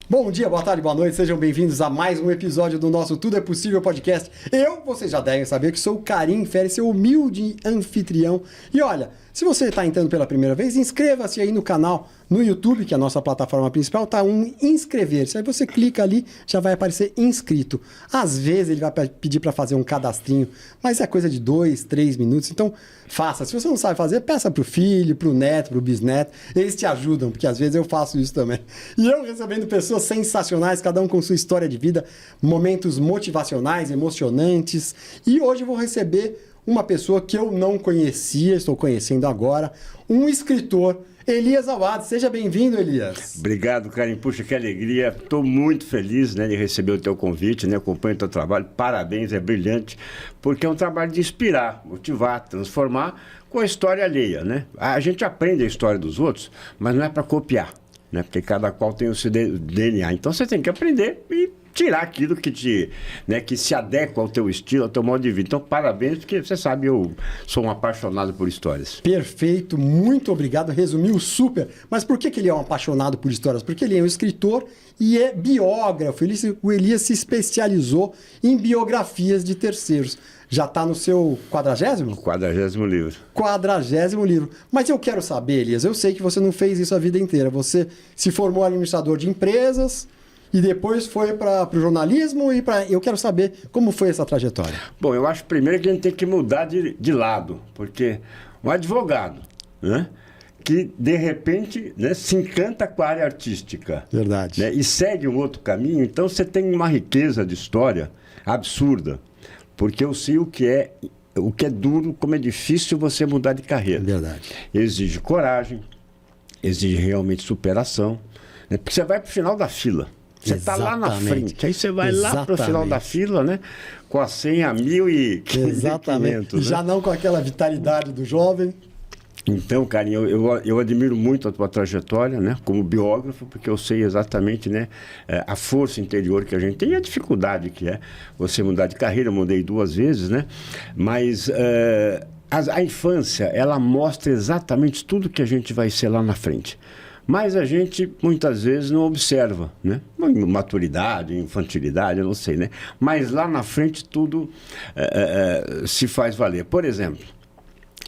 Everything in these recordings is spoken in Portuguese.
Bom dia, boa tarde, boa noite, sejam bem-vindos a mais um episódio do nosso Tudo é Possível podcast. Vocês já devem saber que sou o Karim Ferri, seu humilde anfitrião. E olha, se você está entrando pela primeira vez, inscreva-se aí no canal, no YouTube, que é a nossa plataforma principal, tá inscrever-se. Aí você clica ali, já vai aparecer inscrito. Às vezes ele vai pedir para fazer um cadastrinho, mas é coisa de 2, 3 minutos, então faça. Se você não sabe fazer, peça pro filho, pro neto, pro bisneto, eles te ajudam, porque às vezes eu faço isso também. E eu recebendo pessoas sensacionais, cada um com sua história de vida, momentos motivacionais, emocionantes. E hoje eu vou receber uma pessoa que eu não conhecia, estou conhecendo agora, um escritor, Elias Awad. Seja bem-vindo, Elias. Obrigado, Karim. Puxa, que alegria. Estou muito feliz, né, de receber o teu convite, né? Acompanho o teu trabalho. Parabéns, é brilhante, porque é um trabalho de inspirar, motivar, transformar com a história alheia, né? A gente aprende a história dos outros, mas não é para copiar, né? Porque cada qual tem o seu DNA. Então você tem que aprender e tirar aquilo que se adequa ao teu estilo, ao teu modo de vida. Então, parabéns, porque você sabe, eu sou um apaixonado por histórias. Perfeito, muito obrigado, resumiu super. Mas por que ele é um apaixonado por histórias? Porque ele é um escritor e é biógrafo. O Elias se especializou em biografias de terceiros. Já está no seu 40º? 40º livro. 40º livro. Mas eu quero saber, Elias, eu sei que você não fez isso a vida inteira. Você se formou administrador de empresas e depois foi para o jornalismo eu quero saber como foi essa trajetória. Bom, eu acho primeiro que a gente tem que mudar de lado, porque um advogado, né, que de repente, né, se encanta com a área artística. Verdade. Né, e segue um outro caminho, então você tem uma riqueza de história absurda, porque eu sei o que é duro, como é difícil você mudar de carreira. Verdade. Exige coragem, exige realmente superação, né, porque você vai para o final da fila. Você está lá na frente, aí você vai lá para o final da fila, né? Com a senha 1.500. Exatamente. Né? Já não com aquela vitalidade do jovem. Então, Carinho, eu admiro muito a tua trajetória, né? Como biógrafo, porque eu sei exatamente, né, a força interior que a gente tem e a dificuldade que é você mudar de carreira. Eu mudei 2 vezes, né? Mas a infância, ela mostra exatamente tudo que a gente vai ser lá na frente. Mas a gente, muitas vezes, não observa, né? Maturidade, infantilidade, eu não sei, né? Mas lá na frente tudo se faz valer. Por exemplo,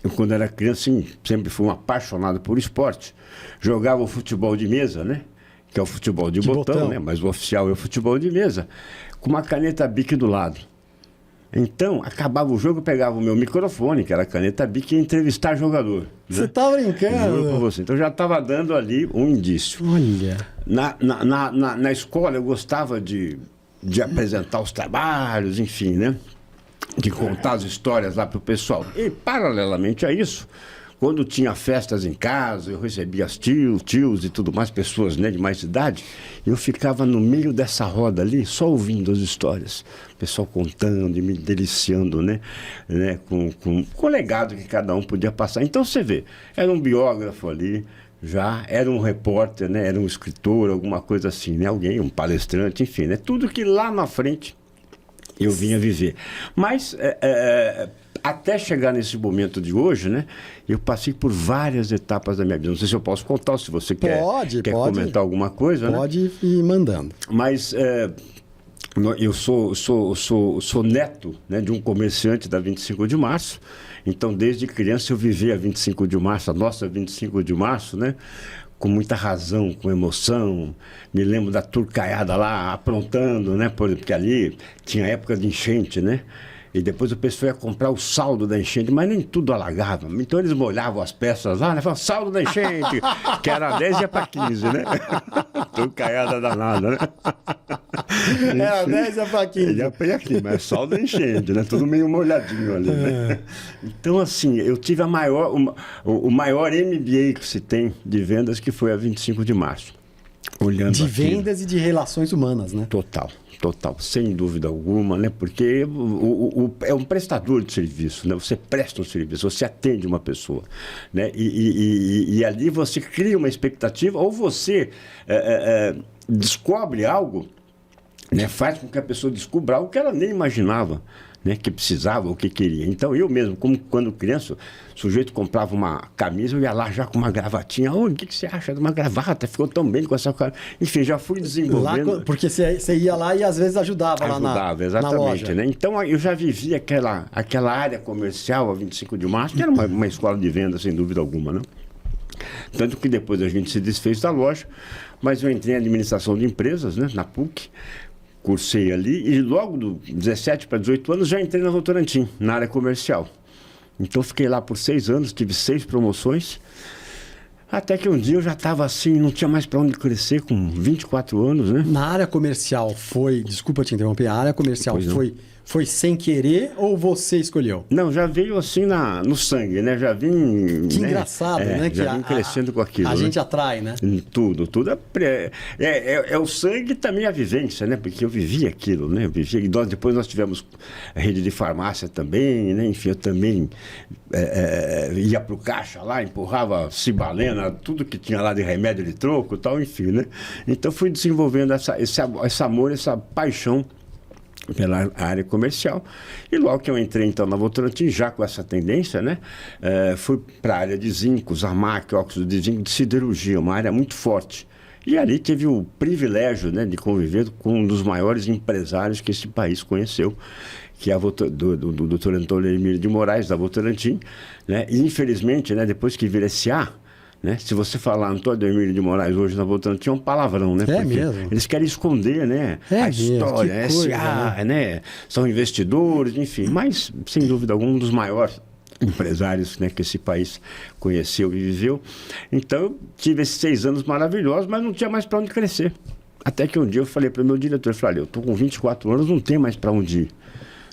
eu quando era criança, sim, sempre fui um apaixonado por esporte. Jogava o futebol de mesa, né? Que é o futebol de botão, né? Mas o oficial é o futebol de mesa, com uma caneta Bic do lado. Então, acabava o jogo, eu pegava o meu microfone, que era a caneta Bic, e ia entrevistar jogador. Você tá brincando? Juro por você. Então, já estava dando ali um indício. Olha. Na escola, eu gostava de apresentar os trabalhos, enfim, né? De contar as histórias lá para o pessoal. E, paralelamente a isso, quando tinha festas em casa, eu recebia as tios e tudo mais, pessoas, né, de mais idade, eu ficava no meio dessa roda ali, só ouvindo as histórias. O pessoal contando e me deliciando, né, com o legado que cada um podia passar. Então você vê, era um biógrafo ali, já era um repórter, né, era um escritor, alguma coisa assim, né, alguém, um palestrante, enfim, né, tudo que lá na frente eu vinha viver. Mas até chegar nesse momento de hoje, né, eu passei por várias etapas da minha vida. Não sei se eu posso contar, ou se você quer comentar alguma coisa. Pode ir mandando. Mas eu sou neto, né, de um comerciante da 25 de março. Então, desde criança, eu vivi a 25 de março, a nossa 25 de março, né, com muita razão, com emoção. Me lembro da turcaiada lá, aprontando, né? Porque ali tinha época de enchente, né? E depois o pessoal ia comprar o saldo da enchente, mas nem tudo alagava. Então eles molhavam as peças lá, né? Falavam, saldo da enchente, que era 10 e ia para 15, né? Turcaiada danada, né? Era 10 e ia para 15. Ia para aqui, mas saldo da enchente, né? Tudo meio molhadinho ali, né? Então, assim, eu tive o maior MBA que se tem de vendas, que foi a 25 de março. Olhando de aquilo. Vendas e de relações humanas, né? Total, sem dúvida alguma, né? Porque é um prestador de serviço, né? Você presta um serviço, você atende uma pessoa, né? E ali você cria uma expectativa, ou você descobre algo, né? Faz com que a pessoa descubra algo que ela nem imaginava, né, que precisava ou que queria. Então, eu mesmo, como quando criança, o sujeito comprava uma camisa, eu ia lá já com uma gravatinha. O que você acha de uma gravata? Ficou tão bem com essa cara. Enfim, já fui desenvolvendo. Lá, porque você ia lá e às vezes ajudava lá exatamente, na loja. Né? Então, eu já vivia aquela área comercial, a 25 de março, que era uma escola de venda, sem dúvida alguma, né? Tanto que depois a gente se desfez da loja, mas eu entrei em administração de empresas, né, na PUC, cursei ali e logo dos 17 para 18 anos já entrei na Votorantim, na área comercial. Então fiquei lá por 6 anos, tive 6 promoções, até que um dia eu já estava assim, não tinha mais para onde crescer, com 24 anos, né? Na área comercial desculpa te interromper, a área comercial foi sem querer ou você escolheu? Não, já veio assim no sangue, né? Já vim... Que engraçado, né? Já vim crescendo com aquilo. A né? gente atrai, né? Tudo. É o sangue e também a vivência, né? Porque eu vivi aquilo, né? Eu vivi, e depois nós tivemos a rede de farmácia também, né? Enfim, eu também ia para o caixa lá, empurrava cibalena, tudo que tinha lá de remédio de troco e tal, enfim, né? Então fui desenvolvendo esse amor, essa paixão pela área comercial. E logo que eu entrei, então, na Votorantim, já com essa tendência, né? Fui para a área de zincos, AMAC, óxido de zinco, de siderurgia, uma área muito forte. E ali tive o privilégio, né, de conviver com um dos maiores empresários que esse país conheceu, que é do Dr. Antônio Emílio de Moraes, da Votorantim, né? E, infelizmente, né, depois que vira SA, né? Se você falar Antônio Emílio de Moraes hoje na Votorantim, é um palavrão, né? É mesmo? Eles querem esconder, né? A história, SA, né? São investidores, enfim. Mas, sem dúvida alguma, um dos maiores empresários, né, que esse país conheceu e viveu. Então, eu tive esses 6 anos maravilhosos, mas não tinha mais para onde crescer. Até que um dia eu falei para o meu diretor, eu falei, olha, eu estou com 24 anos, não tenho mais para onde ir,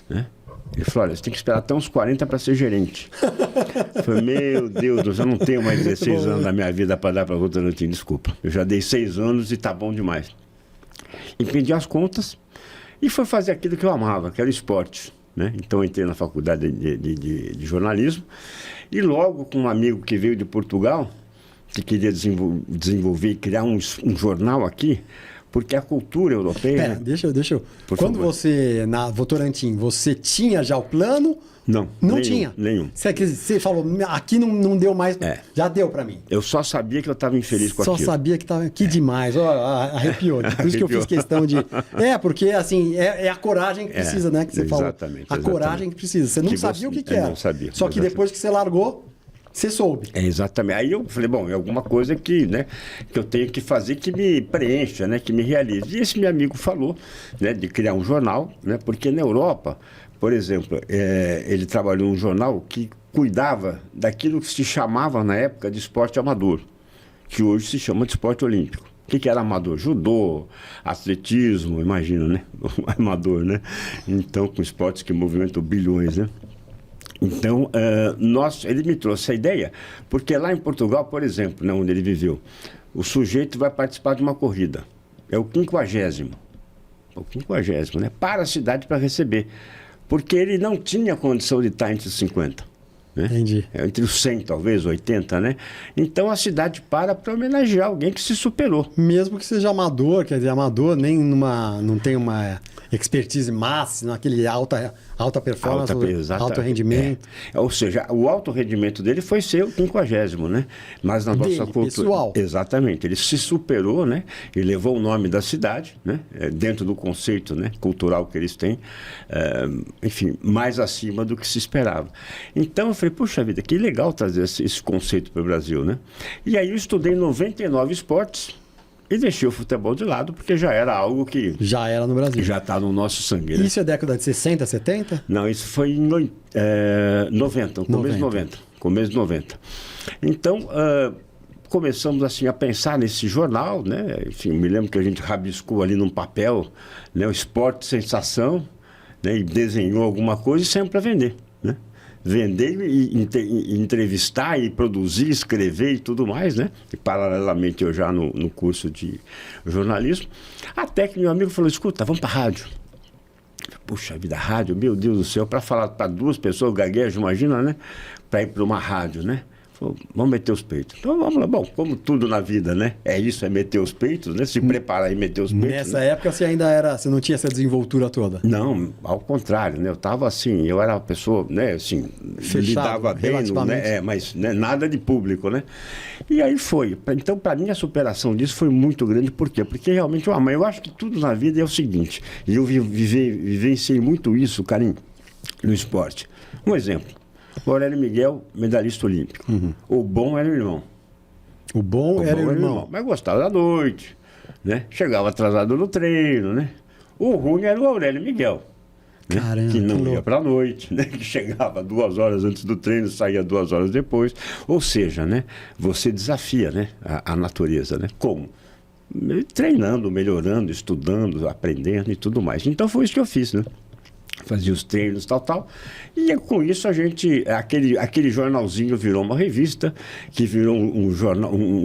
né? Ele falou, olha, você tem que esperar até uns 40 para ser gerente. Eu falei, meu Deus, eu não tenho mais 16 anos da minha vida para dar para a Votorantim, desculpa. Eu já dei 6 anos e tá bom demais. E pedi as contas e fui fazer aquilo que eu amava, que era o esporte, né? Então, eu entrei na faculdade de jornalismo e logo com um amigo que veio de Portugal, que queria desenvolver e criar um jornal aqui, porque a cultura europeia... Pera, deixa eu... Quando favor. você, na Votorantim, você tinha já o plano? Não tinha? Nenhum. Você falou, aqui não deu mais, já deu pra mim. Eu só sabia que eu estava infeliz com aquilo. Só sabia que estava... Que demais, ó, arrepiou. Por isso que eu fiz questão de... porque assim, é a coragem que precisa, né? Que você falou. A coragem que precisa. Você não sabia o que era. Eu não sabia. Só que depois que você largou, você soube. Exatamente. Aí eu falei, bom, é alguma coisa que eu tenho que fazer que me preencha, né, que me realize. E esse meu amigo falou, né, de criar um jornal, né, porque na Europa, por exemplo, ele trabalhou em um jornal que cuidava daquilo que se chamava na época de esporte amador, que hoje se chama de esporte olímpico. O que era amador? Judô, atletismo, imagina, né? Amador, né? Então, com esportes que movimentam bilhões, né? Então, ele me trouxe a ideia, porque lá em Portugal, por exemplo, né, onde ele viveu, o sujeito vai participar de uma corrida. É o 50º. O 50º, né? Para a cidade para receber. Porque ele não tinha condição de estar entre os 50. Né? Entendi. Entre os 100, talvez, 80, né? Então a cidade para homenagear alguém que se superou. Mesmo que seja amador, quer dizer, amador não tem uma expertise máxima, aquele alta performance, alto rendimento. Ou seja, o alto rendimento dele foi ser o 50º, né? Mas na nossa cultura... pessoal. Exatamente. Ele se superou, né? E levou o nome da cidade, né? Dentro do conceito, né, cultural que eles têm. Enfim, mais acima do que se esperava. Então eu falei, puxa vida, que legal trazer esse conceito para o Brasil, né? E aí eu estudei 99 esportes e deixei o futebol de lado, porque já era algo que... Já era no Brasil. Já está no nosso sangue, né? Isso é década de 60, 70? Não, isso foi em 90, começo de 90. Começo de 90. Então, começamos assim a pensar nesse jornal, né? Enfim, me lembro que a gente rabiscou ali num papel, né, o esporte sensação, né, e desenhou alguma coisa e saiu para vender, né? Vender e entrevistar e produzir, escrever e tudo mais, né? E paralelamente eu já no curso de jornalismo. Até que meu amigo falou, escuta, vamos para a rádio. Puxa vida, rádio, meu Deus do céu, para falar para 2 pessoas, gaguejo, imagina, né? Para ir para uma rádio, né? Falou, vamos meter os peitos. Então vamos lá. Bom, como tudo na vida, né? É isso, é meter os peitos, né? Se preparar e meter os peitos. Nessa né? época você não tinha essa desenvoltura toda. Não, ao contrário, né? Eu tava assim, eu era uma pessoa, né, assim, Fechado, lidava bem, né? Mas né, nada de público, né? E aí foi. Então, para mim, a superação disso foi muito grande. Por quê? Porque realmente, eu acho que tudo na vida é o seguinte, e eu vivenciei muito isso, Karim, no esporte. Um exemplo. O Aurélio Miguel, medalhista olímpico. O bom era o irmão. O bom era o irmão. Mas gostava da noite, né? Chegava atrasado no treino, né? O ruim era o Aurélio Miguel. Né? Caramba, que não ia para a noite, né? Que chegava 2 horas antes do treino, saía 2 horas depois. Ou seja, né? Você desafia, né? a natureza, né? Como? Treinando, melhorando, estudando, aprendendo e tudo mais. Então foi isso que eu fiz, né? Fazia os treinos, tal. E com isso a gente, aquele jornalzinho virou uma revista, que virou um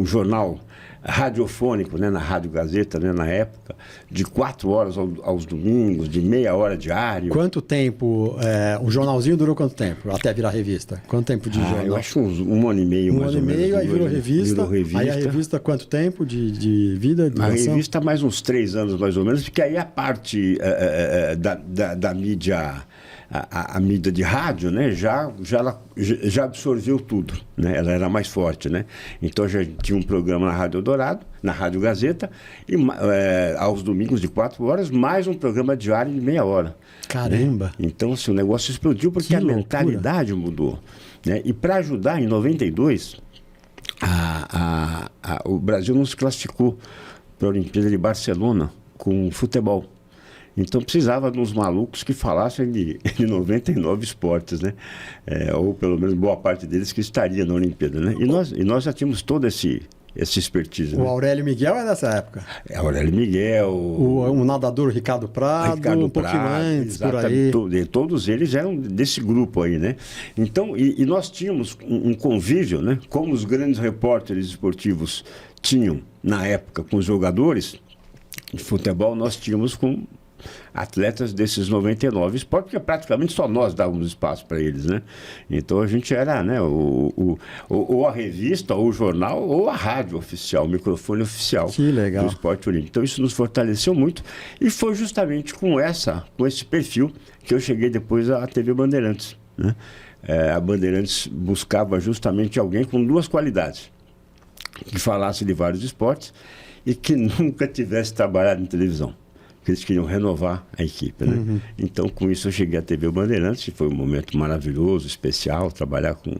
jornal radiofônico, né, na Rádio Gazeta, né, na época, de 4 horas aos domingos, de meia hora diário. Quanto tempo, o jornalzinho durou quanto tempo, até virar revista? Quanto tempo de jornal? Eu acho uns 1 ano e meio, mais ou menos. 1 ano e meio, aí virou revista. Aí a revista, quanto tempo de vida, de A revista, mais uns 3 anos, mais ou menos, porque aí a parte da mídia... A mídia de rádio, né, já absorveu tudo, né? Ela era mais forte, né? Então já tinha um programa na Rádio Eldorado, na Rádio Gazeta, e aos domingos de 4 horas, mais um programa diário de meia hora. Caramba! Né? Então, assim, o negócio explodiu porque a mentalidade mudou. Né? E para ajudar, em 92, o Brasil não se classificou para a Olimpíada de Barcelona com futebol. Então precisava de uns malucos que falassem de 99 esportes, né? Ou pelo menos boa parte deles que estaria na Olimpíada, né? E nós já tínhamos todo esse expertise. O Aurélio Miguel é dessa época? Aurélio Miguel. O nadador Ricardo Prado, um pouquinho antes, por aí. Todos eles eram desse grupo aí, né? Então, e nós tínhamos um convívio, né? Como os grandes repórteres esportivos tinham na época com os jogadores de futebol, nós tínhamos com atletas desses 99 esportes, porque praticamente só nós dávamos espaço para eles, né? Então a gente era, né, ou a revista, ou o jornal, ou a rádio oficial, o microfone oficial do esporte olímpico. Então isso nos fortaleceu muito e foi justamente com esse perfil que eu cheguei depois à TV Bandeirantes, né? A Bandeirantes buscava justamente alguém com 2 qualidades, que falasse de vários esportes e que nunca tivesse trabalhado em televisão. Porque eles queriam renovar a equipe, né? Então, com isso, eu cheguei à TV Bandeirantes, e foi um momento maravilhoso, especial, trabalhar com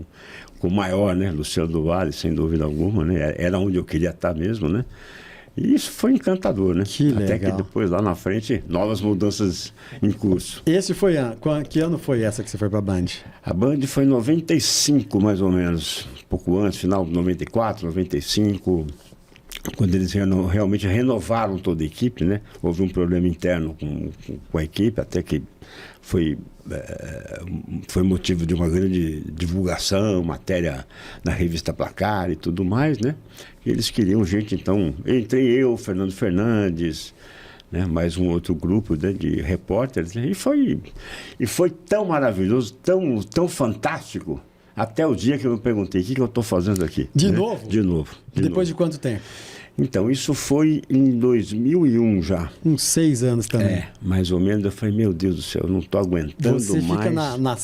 o maior, né? Luciano do Vale, sem dúvida alguma, né? Era onde eu queria estar mesmo, né? E isso foi encantador, né? Que legal. Até que depois, lá na frente, novas mudanças em curso. Que ano foi essa que você foi para a Band? A Band foi em 95, mais ou menos. Um pouco antes, final de 94, 95... Quando eles realmente renovaram toda a equipe, né? Houve um problema interno com a equipe, até que foi motivo de uma grande divulgação, matéria na revista Placar e tudo mais, né? E eles queriam gente, então, entrei eu, Fernando Fernandes, né? Mais um outro grupo, né, de repórteres, né? E foi tão maravilhoso, tão fantástico, até o dia que eu me perguntei, o que eu estou fazendo aqui? De novo? De novo. Depois de quanto tempo? Então, isso foi em 2001 já. Uns 6 anos também. Mais ou menos. Eu falei, meu Deus do céu, eu não estou aguentando mais. Você fica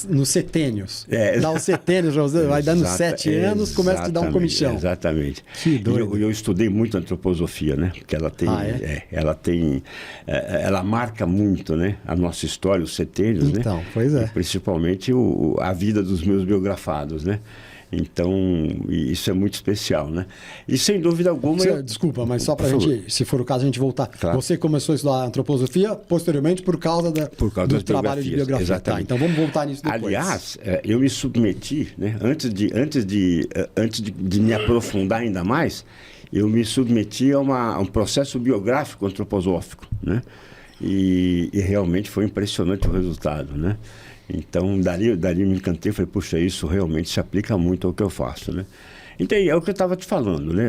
nos setênios. Dá os setênios, vai dando 7 anos, começa a te dar um comichão. Exatamente. Que doido. Eu estudei muito antroposofia, né? Porque ela tem... ela marca muito, né? A nossa história, os setênios, né? Então, pois é. E principalmente a vida dos meus biografados, né? Então, isso é muito especial, né? E sem dúvida alguma... Desculpa, mas só para a gente, se for o caso, a gente voltar. Claro. Você começou a estudar antroposofia posteriormente por causa do trabalho de biografia. Exatamente. Tá, então vamos voltar nisso depois. Aliás, eu me submeti, né? Antes de me aprofundar ainda mais, eu me submeti a um processo biográfico antroposófico, né? E realmente foi impressionante o resultado, né? Então, dali me encantei, falei, puxa, isso realmente se aplica muito ao que eu faço, né? Então, é o que eu estava te falando, né?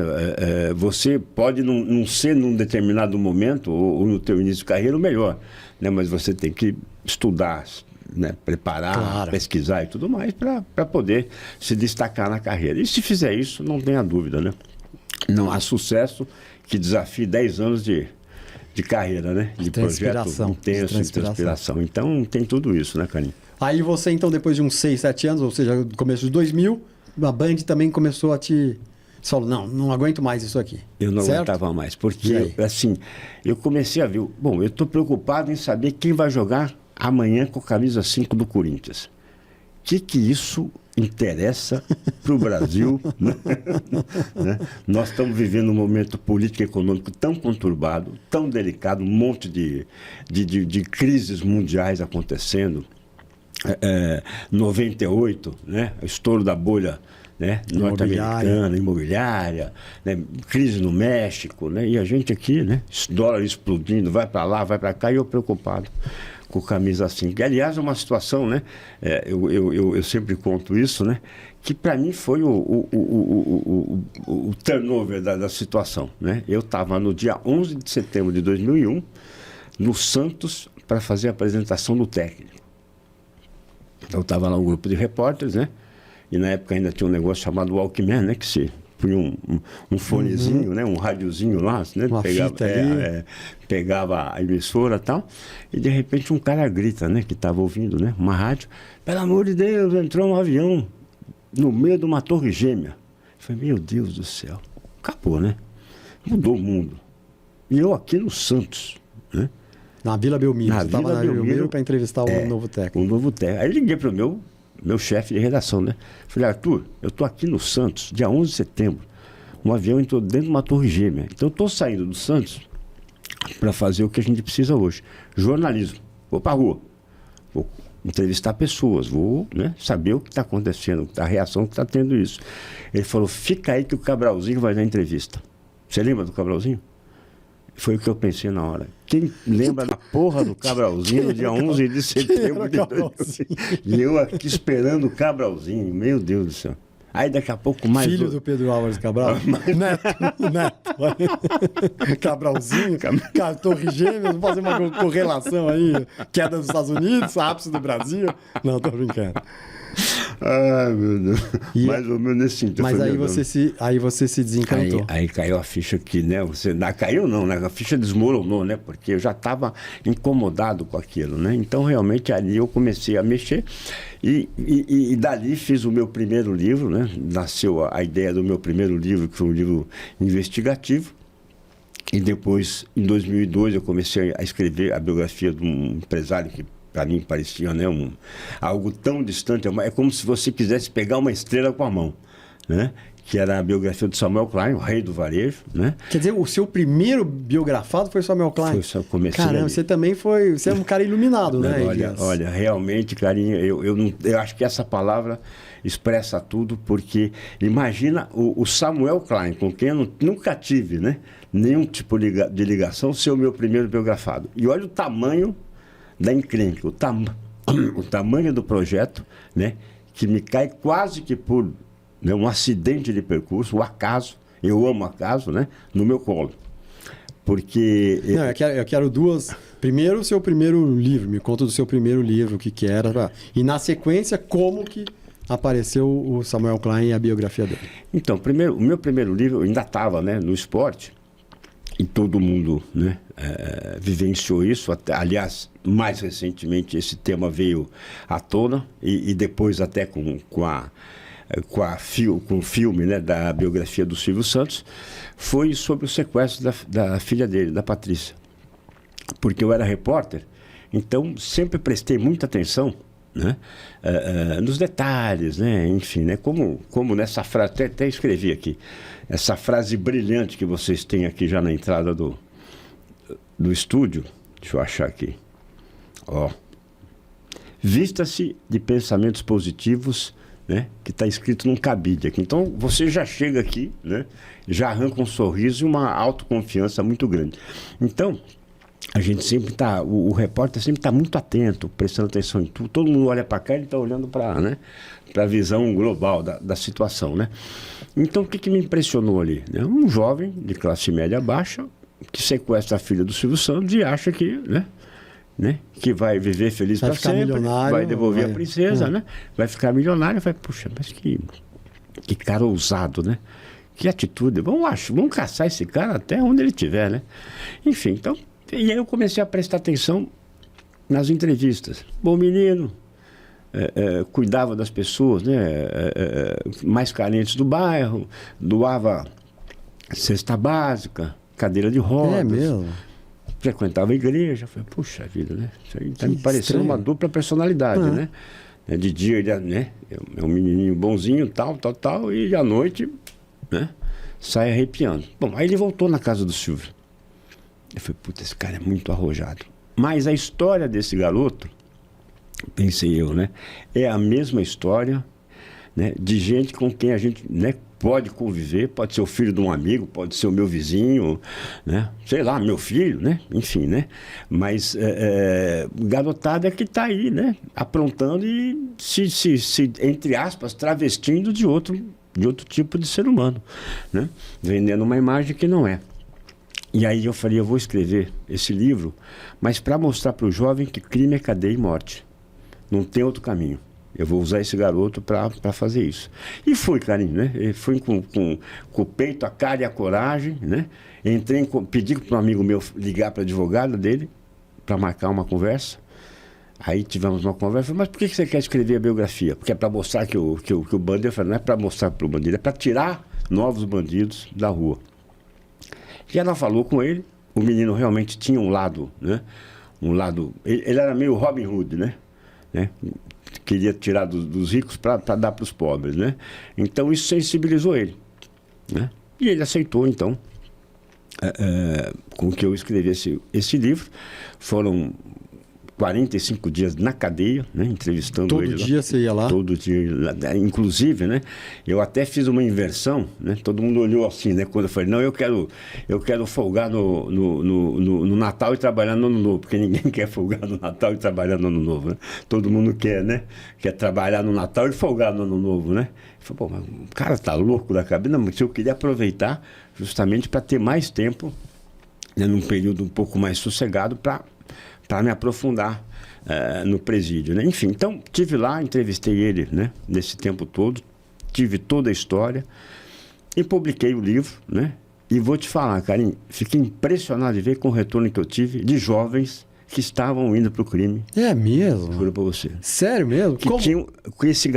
Você pode não ser num determinado momento, ou no teu início de carreira, o melhor, né? Mas você tem que estudar, né, preparar, Claro. pesquisar e tudo mais para poder se destacar na carreira. E se fizer isso, não tenha dúvida, né? Não há sucesso que desafie 10 anos de carreira, né? De projeto intenso, de transpiração. Então, tem tudo isso, né, Carinho? Aí você, então, depois de uns 6, 7 anos, ou seja, no começo de 2000, a Band também começou a te... Você falou, não aguento mais isso aqui. Eu não certo? aguentava mais, porque, assim, eu comecei a ver... Bom, eu estou preocupado em saber quem vai jogar amanhã com a camisa 5 do Corinthians. O que isso interessa para o Brasil? Né? Nós estamos vivendo um momento político e econômico tão conturbado, tão delicado, um monte de crises mundiais acontecendo. 98, né? O estouro da bolha, né? Norte-americana, imobiliária, né? Crise no México, né? E a gente aqui, né? Dólar explodindo, vai para lá, vai para cá, e eu preocupado com camisa assim. Que, aliás, é uma situação, né? Eu sempre conto isso, né? Que para mim foi o turnover da situação, né? Eu estava no dia 11 de setembro de 2001 no Santos para fazer a apresentação do técnico. Então, eu estava lá um grupo de repórteres, né? E na época ainda tinha um negócio chamado Walkman, né? Que se punha um fonezinho, né? Um radiozinho lá, né? Uma fita ali. Pegava a emissora e tal. E de repente um cara grita, né? Que estava ouvindo, né? Uma rádio. Pelo amor de Deus, entrou um avião no meio de uma torre gêmea. Eu falei, meu Deus do céu. Acabou, né? Mudou o mundo. E eu aqui no Santos, né? Na Vila Belmiro. Você estava na Vila Belmiro para entrevistar o novo técnico. O novo técnico. Aí eu liguei para o meu chefe de redação, né? Falei, Arthur, eu estou aqui no Santos, dia 11 de setembro. Um avião entrou dentro de uma torre gêmea. Então eu estou saindo do Santos para fazer o que a gente precisa hoje. Jornalismo. Vou para a rua. Vou entrevistar pessoas. Vou, né, saber o que está acontecendo, a reação que está tendo isso. Ele falou, fica aí que o Cabralzinho vai dar entrevista. Você lembra do Cabralzinho? Foi o que eu pensei na hora. Quem lembra da porra do Cabralzinho no dia 11 de setembro de 2000? E eu aqui esperando o Cabralzinho. Meu Deus do céu. Aí daqui a pouco mais... Filho do Pedro Álvares Cabral? Neto. Cabralzinho, Torre Gêmeas, vamos fazer uma correlação aí. Queda dos Estados Unidos, ápice do Brasil. Não, tô brincando. Ai, meu Deus. Mais ou menos nesse sentido. Mas aí você se desencantou. Aí caiu a ficha que, né? Caiu não, né? A ficha desmoronou, né? Porque eu já estava incomodado com aquilo, né? Então, realmente, ali eu comecei a mexer e dali fiz o meu primeiro livro, né? Nasceu a ideia do meu primeiro livro, que foi um livro investigativo. E depois, em 2002, eu comecei a escrever a biografia de um empresário que para mim parecia, né, algo tão distante. É como se você quisesse pegar uma estrela com a mão, né? Que era a biografia de Samuel Klein, o rei do varejo, né? Quer dizer, o seu primeiro biografado foi Samuel Klein? Foi, só comecei. Caramba, ali. Você também foi... Você é um cara iluminado, né? Olha, realmente, carinho, eu acho que essa palavra expressa tudo, porque imagina o Samuel Klein, com quem eu nunca tive, né, nenhum tipo de ligação, ser o meu primeiro biografado. E olha o tamanho da encrenca, o tamanho do projeto, né, que me cai quase que por, né, um acidente de percurso, o acaso, eu amo acaso, né, no meu colo. Porque... Não, eu quero duas... Primeiro, o seu primeiro livro, me conta do seu primeiro livro, o que era, e na sequência, como que apareceu o Samuel Klein e a biografia dele. Então, o meu primeiro livro, eu ainda estava, né, no esporte, e todo mundo, né, vivenciou isso. Aliás, mais recentemente esse tema veio à tona e depois até com o filme, né, da biografia do Silvio Santos, foi sobre o sequestro da filha dele, da Patrícia. Porque eu era repórter, então sempre prestei muita atenção, né, nos detalhes, né, enfim, né, como nessa frase, até escrevi aqui, essa frase brilhante que vocês têm aqui já na entrada do estúdio. Deixa eu achar aqui. Ó. Vista-se de pensamentos positivos, né, que está escrito num cabide aqui. Então, você já chega aqui, né, já arranca um sorriso e uma autoconfiança muito grande. Então, a gente sempre está, o repórter sempre está muito atento, prestando atenção em tudo. Todo mundo olha para cá e ele está olhando para, né, a visão global da situação, né? Então, o que me impressionou ali? Né? Um jovem de classe média baixa que sequestra a filha do Silvio Santos e acha que, né, né? Que vai viver feliz para sempre, milionário, vai devolver a princesa, né? Vai ficar milionário. Eu falei, puxa, mas que cara ousado, né? Que atitude. Vamos caçar esse cara até onde ele estiver, né? Enfim, então... E aí eu comecei a prestar atenção nas entrevistas. Bom menino, cuidava das pessoas, né? Mais carentes do bairro, doava cesta básica, cadeira de rodas. É mesmo? Frequentava a igreja. Falei, puxa vida, né? Isso aí tá Que me parecendo estranho. uma dupla personalidade, né? De dia ele né? É um menininho bonzinho, tal, e à noite, né? Sai arrepiando. Bom, aí ele voltou na casa do Silvio. Eu falei, puta, esse cara é muito arrojado. Mas a história desse garoto, pensei eu, né? É a mesma história, né? De gente com quem a gente, né? Pode conviver, pode ser o filho de um amigo, pode ser o meu vizinho, né? Sei lá, meu filho, né? Enfim, né? Mas garotada que está aí, né? Aprontando e se, entre aspas, travestindo de outro tipo de ser humano, né? Vendendo uma imagem que não é. E aí eu falei, eu vou escrever esse livro, mas para mostrar para o jovem que crime é cadeia e morte. Não tem outro caminho. Eu vou usar esse garoto para fazer isso. E fui, Carinho, né? Eu fui com o peito, a cara e a coragem, né? Pedi para um amigo meu ligar para a advogada dele, para marcar uma conversa. Aí tivemos uma conversa. Mas por que você quer escrever a biografia? Porque é para mostrar que o bandido... Eu falei, não é para mostrar para o bandido, é para tirar novos bandidos da rua. E ela falou com ele. O menino realmente tinha um lado, né? Ele era meio Robin Hood, né? Queria tirar dos ricos para dar para os pobres, né? Então isso sensibilizou ele, né? E ele aceitou, então, com que eu escrevesse esse livro. Foram 45 dias na cadeia, né? Entrevistando ele. Todo dia você ia lá? Todo dia. Inclusive, né? Eu até fiz uma inversão, né? Todo mundo olhou assim, né? Quando eu falei, não, eu quero folgar no Natal e trabalhar no Ano Novo, porque ninguém quer folgar no Natal e trabalhar no Ano Novo, né? Todo mundo quer, né? Quer trabalhar no Natal e folgar no Ano Novo, né? Eu falei, pô, mas o cara tá louco da cabeça. Não, mas eu queria aproveitar justamente para ter mais tempo, né? Num período um pouco mais sossegado para me aprofundar no presídio, né? Enfim, então, estive lá, entrevistei ele, né? Nesse tempo todo, tive toda a história e publiquei o livro, né? E vou te falar, Carinho, fiquei impressionado de ver com o retorno que eu tive de jovens que estavam indo para o crime. É mesmo? Juro para você. Sério mesmo? Que tinham com esse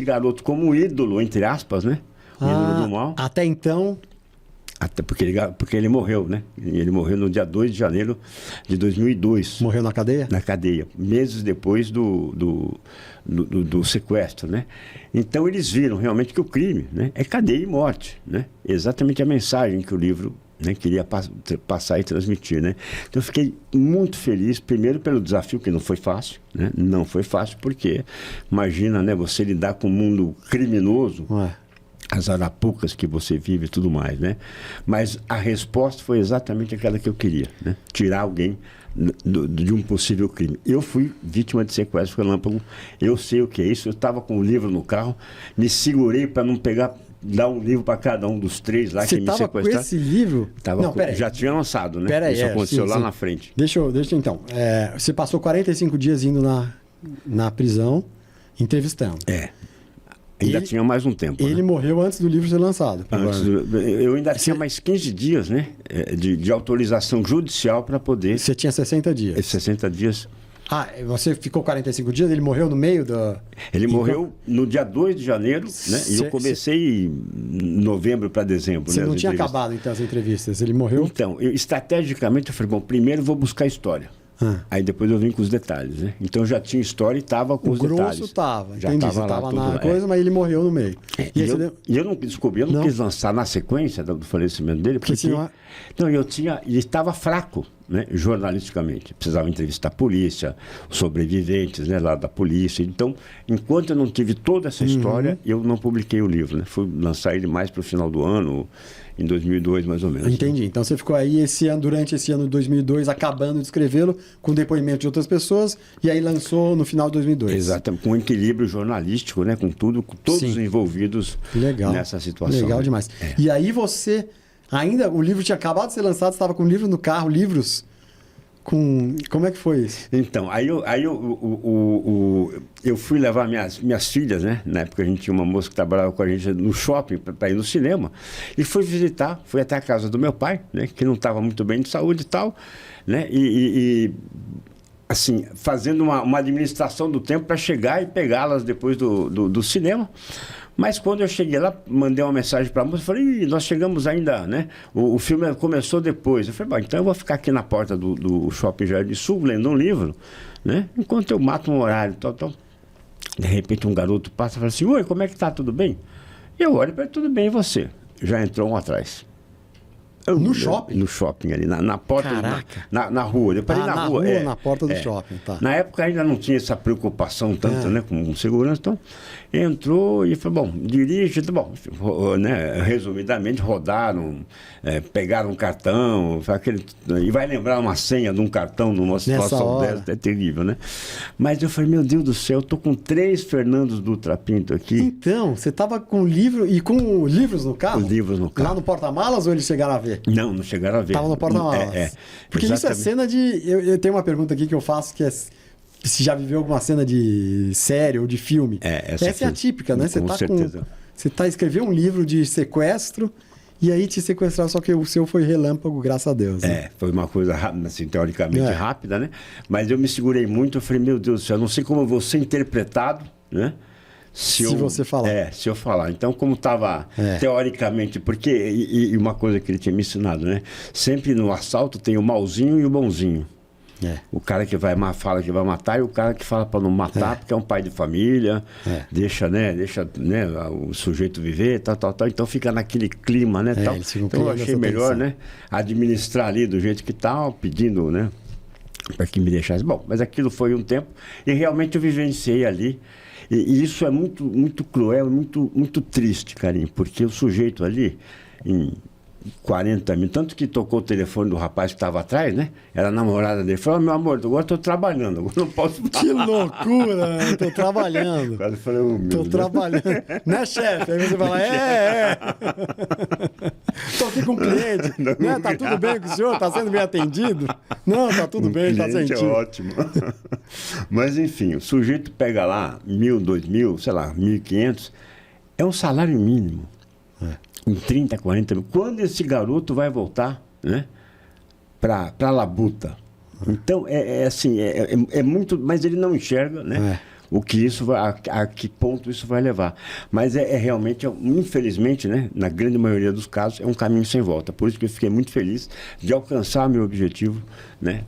garoto como ídolo, entre aspas, né? Ídolo do mal. Até então... Até porque ele morreu, né? Ele morreu no dia 2 de janeiro de 2002. Morreu na cadeia? Na cadeia, meses depois do sequestro, né? Então eles viram realmente que o crime, né, é cadeia e morte, né? Exatamente a mensagem que o livro, né, queria passar e transmitir, né? Então eu fiquei muito feliz, primeiro pelo desafio, que não foi fácil, né? Não foi fácil porque, imagina, né, você lidar com um mundo criminoso... as arapucas que você vive e tudo mais, né? Mas a resposta foi exatamente aquela que eu queria, né? Tirar alguém de um possível crime. Eu fui vítima de sequestro relâmpago, eu sei o que é isso, eu estava com o livro no carro, me segurei para não dar um livro para cada um dos três lá que me sequestraram. Você estava com esse livro? Já tinha lançado, né? Peraí, isso aconteceu lá na frente. Deixa eu então. Você passou 45 dias indo na prisão, entrevistando. Ainda tinha mais um tempo. Ele morreu antes do livro ser lançado. Eu ainda tinha mais 15 dias, né? De autorização judicial para poder... Você tinha 60 dias. 60 dias. Você ficou 45 dias, ele morreu no meio da... Ele morreu no dia 2 de janeiro, né? E eu comecei em novembro para dezembro. Você não tinha acabado, então, as entrevistas? Ele morreu? Então, estrategicamente, eu falei, bom, primeiro eu vou buscar a história. Aí depois eu vim com os detalhes, né? Então eu já tinha história e estava com os detalhes. O grosso estava, já entendi. Você estava na coisa, mas ele morreu no meio. Eu não quis lançar na sequência do falecimento dele, porque ele estava fraco, né? Jornalisticamente. Precisava entrevistar a polícia, os sobreviventes, né? Lá da polícia. Então, enquanto eu não tive toda essa história, eu não publiquei o livro, né? Fui lançar ele mais para o final do ano, em 2002, mais ou menos. Entendi. Então você ficou aí durante esse ano de 2002, acabando de escrevê-lo, com depoimento de outras pessoas, e aí lançou no final de 2002. Exatamente, com um equilíbrio jornalístico, né? Com todos os envolvidos nessa situação. Legal demais. E aí o livro tinha acabado de ser lançado, você estava com o livro no carro, livros Como é que foi isso? Então, eu fui levar minhas filhas, né? Na época a gente tinha uma moça que trabalhava com a gente no shopping para ir no cinema. E fui até a casa do meu pai, né? Que não estava muito bem de saúde e tal, né? Assim, fazendo uma administração do tempo para chegar e pegá-las depois do cinema. Mas quando eu cheguei lá, mandei uma mensagem para a moça, falei, nós chegamos ainda, né? O filme começou depois. Eu falei, bom, então eu vou ficar aqui na porta do Shopping Jardim Sul, lendo um livro, né? Enquanto eu mato um horário, tal. De repente um garoto passa e fala assim, oi, como é que tá, tudo bem? E eu olho para ele, tudo bem, e você? Já entrou um atrás. No shopping? No shopping ali, na porta, Caraca. na rua. Eu parei na rua. Na porta do shopping, tá. Na época ainda não tinha essa preocupação tanto, né, com segurança. Então, entrou e falou, bom, dirige, bom, né, resumidamente, rodaram, pegaram um cartão, e vai lembrar uma senha de um cartão numa situação dessa, é terrível, né? Mas eu falei, meu Deus do céu, eu tô com 3 Fernandos Dutra Pinto aqui. Então, você tava com livro e com livros no carro? Livros no carro. Lá no porta-malas ou eles chegaram a ver? Não chegaram a ver. Tava no porta-malas. Porque exatamente. Isso é cena de... Eu tenho uma pergunta aqui que eu faço que é... Se já viveu alguma cena de série ou de filme. Essa é a típica, né? Com certeza. Você escreveu um livro de sequestro e aí te sequestraram, só que o seu foi relâmpago, graças a Deus. Né? Foi uma coisa rápida, assim, teoricamente rápida, né? Mas eu me segurei muito, eu falei, meu Deus do céu, eu não sei como eu vou ser interpretado, né? Se você falar. Se eu falar. Então, como estava teoricamente, porque, e uma coisa que ele tinha me ensinado, né? Sempre no assalto tem o malzinho e o bonzinho. O cara que fala que vai matar e o cara que fala para não matar porque é um pai de família, deixa o sujeito viver, tal. Então fica naquele clima, né? Tal. Então eu achei melhor, né? Administrar ali do jeito que tá, pedindo, né? Para que me deixasse. Bom, mas aquilo foi um tempo e realmente eu vivenciei ali. E isso é muito, muito cruel, muito triste, Carinho, porque o sujeito ali, em 40 minutos, tanto que tocou o telefone do rapaz que estava atrás, né? Era a namorada dele. Falou, meu amor, agora estou trabalhando, agora não posso falar. Que loucura, estou trabalhando. Quase falei, estou trabalhando. Né, chefe? Aí você fala, Estou aqui com o cliente. Né? Tá tudo bem com o senhor? Está sendo bem atendido? Não, tá tudo bem, está sentindo. É ótimo. Mas, enfim, o sujeito pega lá 1.000, 2.000, sei lá, 1.500, é um salário mínimo. Em 30, 40 mil. Quando esse garoto vai voltar, né, para Labuta? Então, assim, muito... Mas ele não enxerga, né? O que isso vai... A que ponto isso vai levar. Mas realmente, infelizmente, né, na grande maioria dos casos, é um caminho sem volta. Por isso que eu fiquei muito feliz de alcançar meu objetivo, né,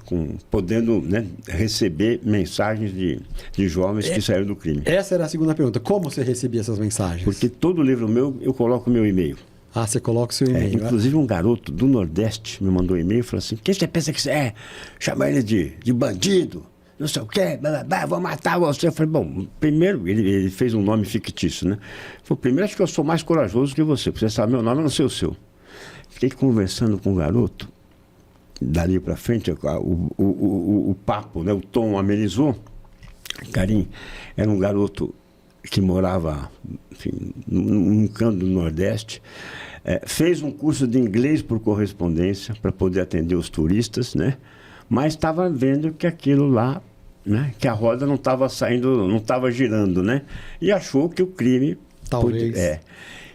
podendo, né, receber mensagens de jovens que saíram do crime. Essa era a segunda pergunta. Como você recebia essas mensagens? Porque todo livro meu, eu coloco o meu e-mail. Ah, você coloca o seu e-mail. Inclusive um garoto do Nordeste me mandou um e-mail e falou assim, quem você pensa que você é? Chama ele de bandido, não sei o quê, vou matar você. Eu falei, bom, primeiro, ele fez um nome fictício, né? Falei, primeiro, acho que eu sou mais corajoso que você, porque você sabe meu nome, eu não sei o seu. Fiquei conversando com o garoto, dali pra frente, o papo, né, o tom amenizou. Carinho, era um garoto que morava, enfim, num canto do Nordeste, fez um curso de inglês por correspondência para poder atender os turistas, né? Mas estava vendo que aquilo lá, né? Que a roda não estava saindo, não estava girando, né? E achou que o crime... Talvez.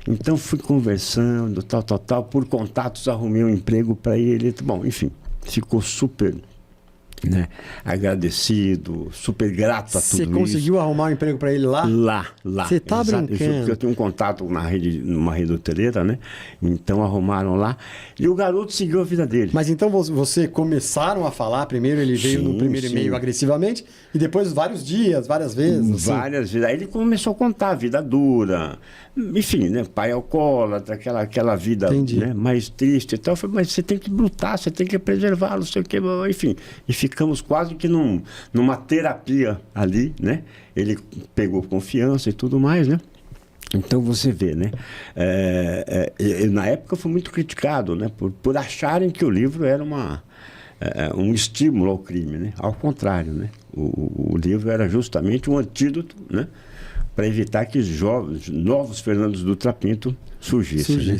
Então fui conversando, tal, por contatos arrumei um emprego para ele. Bom, enfim, ficou super... né, agradecido, super grato a tudo isso. Você conseguiu arrumar um emprego para ele lá? Lá. Você tá brincando? Porque eu tenho um contato numa rede hoteleira, né? Então arrumaram lá. E o garoto seguiu a vida dele. Mas então você começaram a falar, primeiro ele veio no primeiro e-mail agressivamente, e depois vários dias, várias vezes? Assim. Várias vezes. Aí ele começou a contar a vida dura. Enfim, né? Pai alcoólatra, aquela vida, né, mais triste e tal. Eu falei, mas você tem que lutar, você tem que preservar, não sei o quê, enfim. E ficamos quase que numa terapia ali, né? Ele pegou confiança e tudo mais, né? Então você vê, né? Na época eu fui muito criticado, né? Por acharem que o livro era um estímulo ao crime, né? Ao contrário, né? O livro era justamente um antídoto, né? Para evitar que novos Fernandos Dutra Pinto surgissem. Né?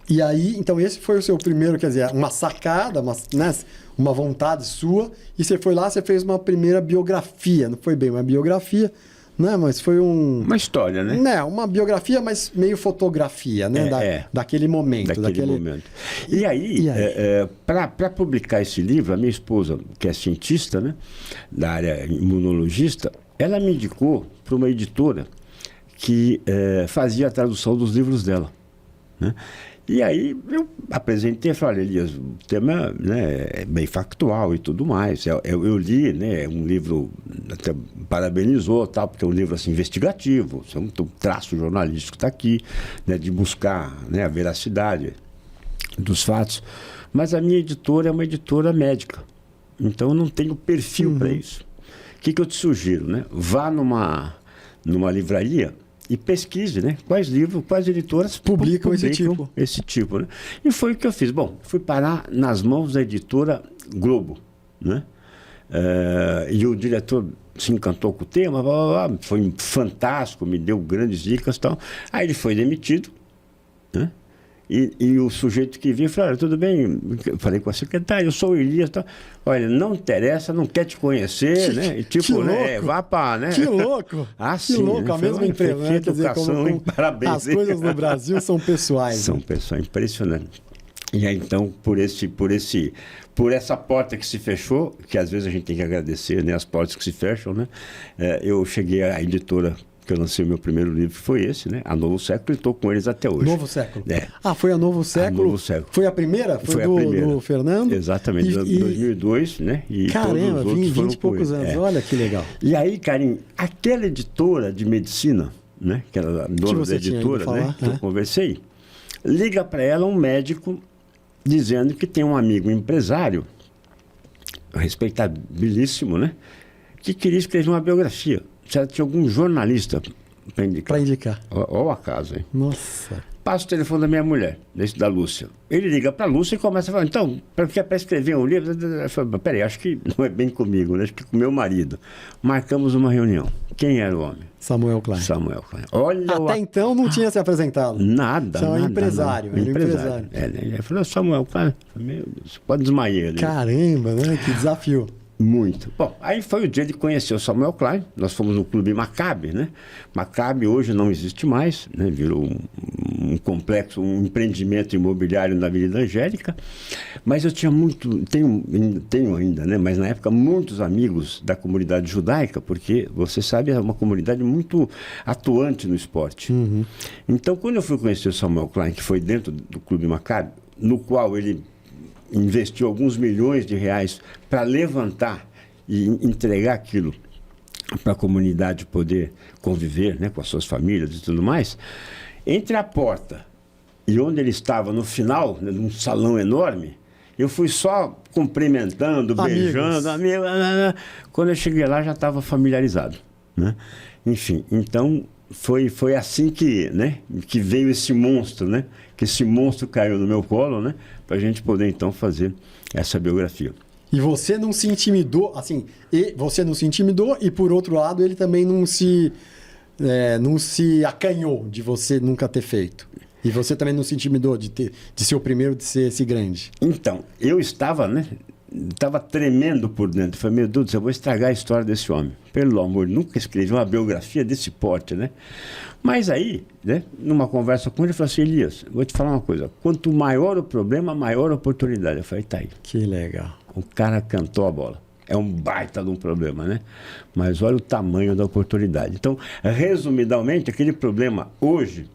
E aí, então esse foi o seu primeiro, quer dizer, uma sacada, né, uma vontade sua, e você foi lá, você fez uma primeira biografia, não foi bem uma biografia, né, mas foi uma história, né? Né, uma biografia, mas meio fotografia, né, daquele momento. Daquele momento. E aí, para publicar esse livro, a minha esposa, que é cientista, né, da área imunologista, ela me indicou para uma editora que fazia a tradução dos livros dela, né? E aí eu apresentei e falei, olha, Elias, o tema, né, é bem factual e tudo mais. Eu li, né, um livro, até parabenizou, tal, porque é um livro assim, investigativo, um traço jornalístico está aqui, né, de buscar, né, a veracidade dos fatos. Mas a minha editora é uma editora médica, então eu não tenho perfil para isso. O que eu te sugiro? Né? Vá numa livraria e pesquise, né? Quais livros, quais editoras publicam esse tipo. Né? E foi o que eu fiz. Bom, fui parar nas mãos da editora Globo, né? E o diretor se encantou com o tema, foi fantástico, me deu grandes dicas e tal. Aí ele foi demitido, né? E o sujeito que vinha falou, olha, tudo bem, eu falei com a secretária, eu sou o Elias, tá? Olha, não interessa, não quer te conhecer, né? E tipo, né? Vá para, né? Que louco! Sim, que louco, né? a mesma empresa, né? Quer dizer, parabéns. As coisas no Brasil são pessoais. São pessoais, impressionante. E aí, então, por essa porta que se fechou, que às vezes a gente tem que agradecer, né? As portas que se fecham, né? Eu cheguei à editora que eu lancei o meu primeiro livro, foi esse, né? A Novo Século, e estou com eles até hoje. Novo Século. Foi a Novo Século? A Novo Século. Foi a primeira? Foi a primeira. Do Fernando? Exatamente, 2002, né? E caramba, todos os outros 20 e poucos anos, olha que legal. E aí, Karim, aquela editora de medicina, né? Que era a dona da editora, né? Que eu conversei, liga para ela um médico dizendo que tem um amigo empresário, respeitabilíssimo, né? Que queria escrever uma biografia. Se tinha algum jornalista para indicar. Para indicar. Olha o acaso, hein? Nossa. Passa o telefone da minha mulher, da Lúcia. Ele liga para a Lúcia e começa a falar, então, para escrever um livro? Eu falo, peraí, acho que não é bem comigo, né? Acho que com meu marido. Marcamos uma reunião. Quem era o homem? Samuel Klein. Samuel Klein. Olha até então não tinha se apresentado. Nada. Só empresário. Nada. Empresário. Ele falou, Samuel Klein, meu Deus, pode desmaiar. Caramba, né? Que desafio. Muito. Bom, aí foi o dia de conhecer o Samuel Klein. Nós fomos no Clube Maccabi, né? Maccabi hoje não existe mais, né? Virou um complexo, um empreendimento imobiliário na Avenida Angélica. Mas eu tinha tenho ainda, né? Mas na época, muitos amigos da comunidade judaica, porque, você sabe, é uma comunidade muito atuante no esporte. Então, quando eu fui conhecer o Samuel Klein, que foi dentro do Clube Maccabi, no qual ele investiu alguns milhões de reais para levantar e entregar aquilo para a comunidade poder conviver, né, com as suas famílias e tudo mais. Entre a porta e onde ele estava no final, né, num salão enorme, eu fui só cumprimentando, beijando. Quando eu cheguei lá, já estava familiarizado, né? Enfim, então foi assim que, né, que veio esse monstro, né? Que esse monstro caiu no meu colo, né? Para a gente poder, então, fazer essa biografia. E você não se intimidou, assim, e por outro lado, ele também não se acanhou de você nunca ter feito. E você também não se intimidou de ser o primeiro, de ser esse grande. Então, eu estava, né? Estava tremendo por dentro. Falei, meu Deus, eu vou estragar a história desse homem. Pelo amor, nunca escrevi uma biografia desse porte, né? Mas aí, né, numa conversa com ele, ele falou assim, Elias, vou te falar uma coisa. Quanto maior o problema, maior a oportunidade. Eu falei, tá aí. Que legal. O cara cantou a bola. É um baita de um problema, né? Mas olha o tamanho da oportunidade. Então, resumidamente, aquele problema hoje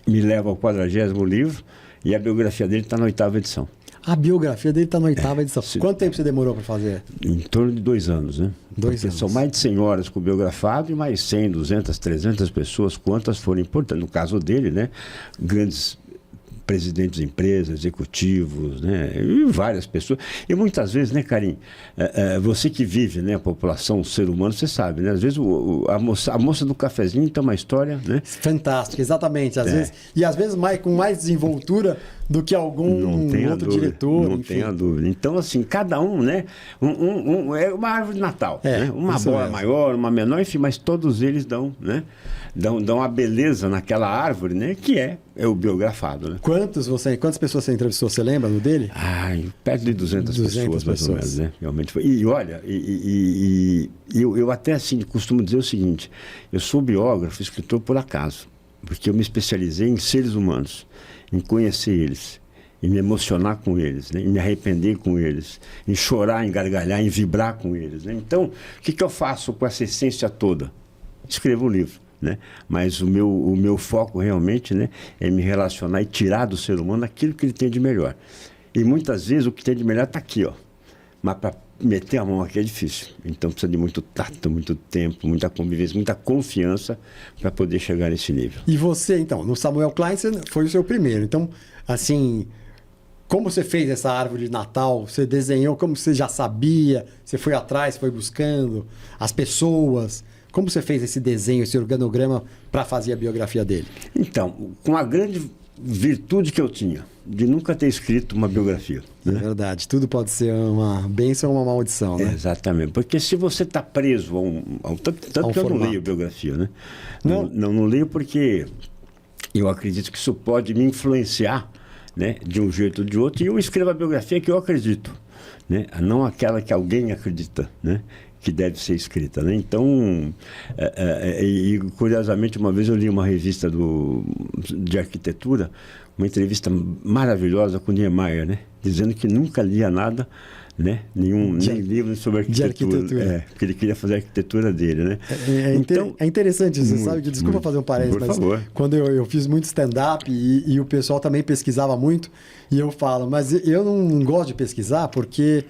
me leva ao 40º livro e a biografia dele está na 8ª edição. A biografia dele está na 8ª edição. Quanto tempo você demorou para fazer? Em torno de 2 anos, né? 2 anos. São mais de 100 horas com o biografado e mais 100, 200, 300 pessoas, quantas forem importantes. No caso dele, né? Grandes presidentes de empresas, executivos, né? E várias pessoas. E muitas vezes, né, Karim? Você que vive, né, a população, o ser humano, você sabe, né? Às vezes a moça do cafezinho tem uma história, né? Fantástica, exatamente. Às vezes com mais desenvoltura do que algum outro diretor. Não tenha dúvida. Então, assim, cada um, né? É uma árvore de Natal, né? Uma bola maior, uma menor, enfim, mas todos eles dão, né? dão uma beleza naquela árvore, né? Que é o biografado, né? Quantas pessoas você entrevistou, você lembra no dele? Perto de 200 pessoas, mais ou menos, né? Realmente foi. E olha, eu até assim costumo dizer o seguinte, eu sou biógrafo, escritor por acaso, porque eu me especializei em seres humanos, em conhecer eles, em me emocionar com eles, né? Em me arrepender com eles, em chorar, em gargalhar, em vibrar com eles, né? Então, o que eu faço com essa essência toda? Escrevo um livro, né? Mas o meu foco realmente, né, é me relacionar e tirar do ser humano aquilo que ele tem de melhor. E muitas vezes o que tem de melhor está aqui, ó. Mas para meter a mão aqui é difícil. Então precisa de muito tato, muito tempo, muita convivência, muita confiança para poder chegar nesse nível. E você, então, no Samuel Klein, você foi o seu primeiro. Então, assim, como você fez essa árvore de Natal? Você desenhou, como você já sabia? Você foi atrás, foi buscando as pessoas? Como você fez esse desenho, esse organograma para fazer a biografia dele? Então, com a grande virtude que eu tinha, de nunca ter escrito uma biografia. Né? É verdade, tudo pode ser uma bênção ou uma maldição, né? Exatamente, porque se você está preso tanto que eu formato. não leio biografia, né? Não leio porque eu acredito que isso pode me influenciar, né, de um jeito ou de outro, e eu escrevo a biografia que eu acredito, né? Não aquela que alguém acredita, né, que deve ser escrita, né? Então, e curiosamente, uma vez eu li uma revista de arquitetura, uma entrevista maravilhosa com Niemeyer, né? Dizendo que nunca lia nada, né? Nem livro sobre arquitetura. Porque ele queria fazer a arquitetura dele, né? Então, é interessante, você sabe que, desculpa fazer um parênteses, mas favor. Quando eu fiz muito stand-up e o pessoal também pesquisava muito, e eu falo, mas eu não gosto de pesquisar porque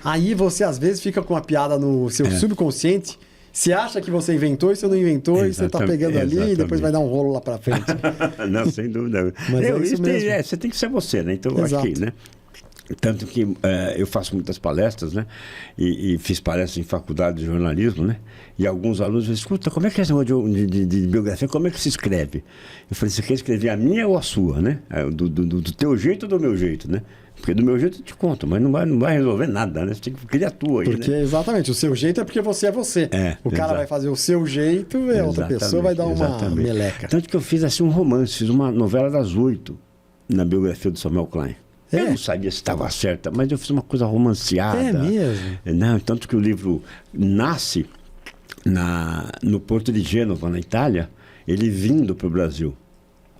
aí você às vezes fica com uma piada no seu subconsciente. Você acha que você inventou e você não inventou, e você está pegando ali e depois vai dar um rolo lá para frente. Não, sem dúvida. Mas é isso mesmo. Você tem que ser você, né? Então, eu acho que, né? Tanto que eu faço muitas palestras, né? E fiz palestras em faculdade de jornalismo, né? E alguns alunos dizem, escuta, como é que é esse negócio de biografia? Como é que se escreve? Eu falei, você quer escrever a minha ou a sua, né? Do teu jeito ou do meu jeito, né? Porque do meu jeito eu te conto, mas não vai resolver nada, né? Você tem que criar a tua aí, porque, né? Exatamente, o seu jeito é porque você é você. O cara vai fazer o seu jeito e a outra pessoa vai dar uma meleca. Tanto que eu fiz assim um romance, fiz uma novela das 8 na biografia do Samuel Klein. Eu não sabia se estava certa, mas eu fiz uma coisa romanceada. É mesmo? Não, tanto que o livro nasce no Porto de Gênova, na Itália, ele vindo para o Brasil.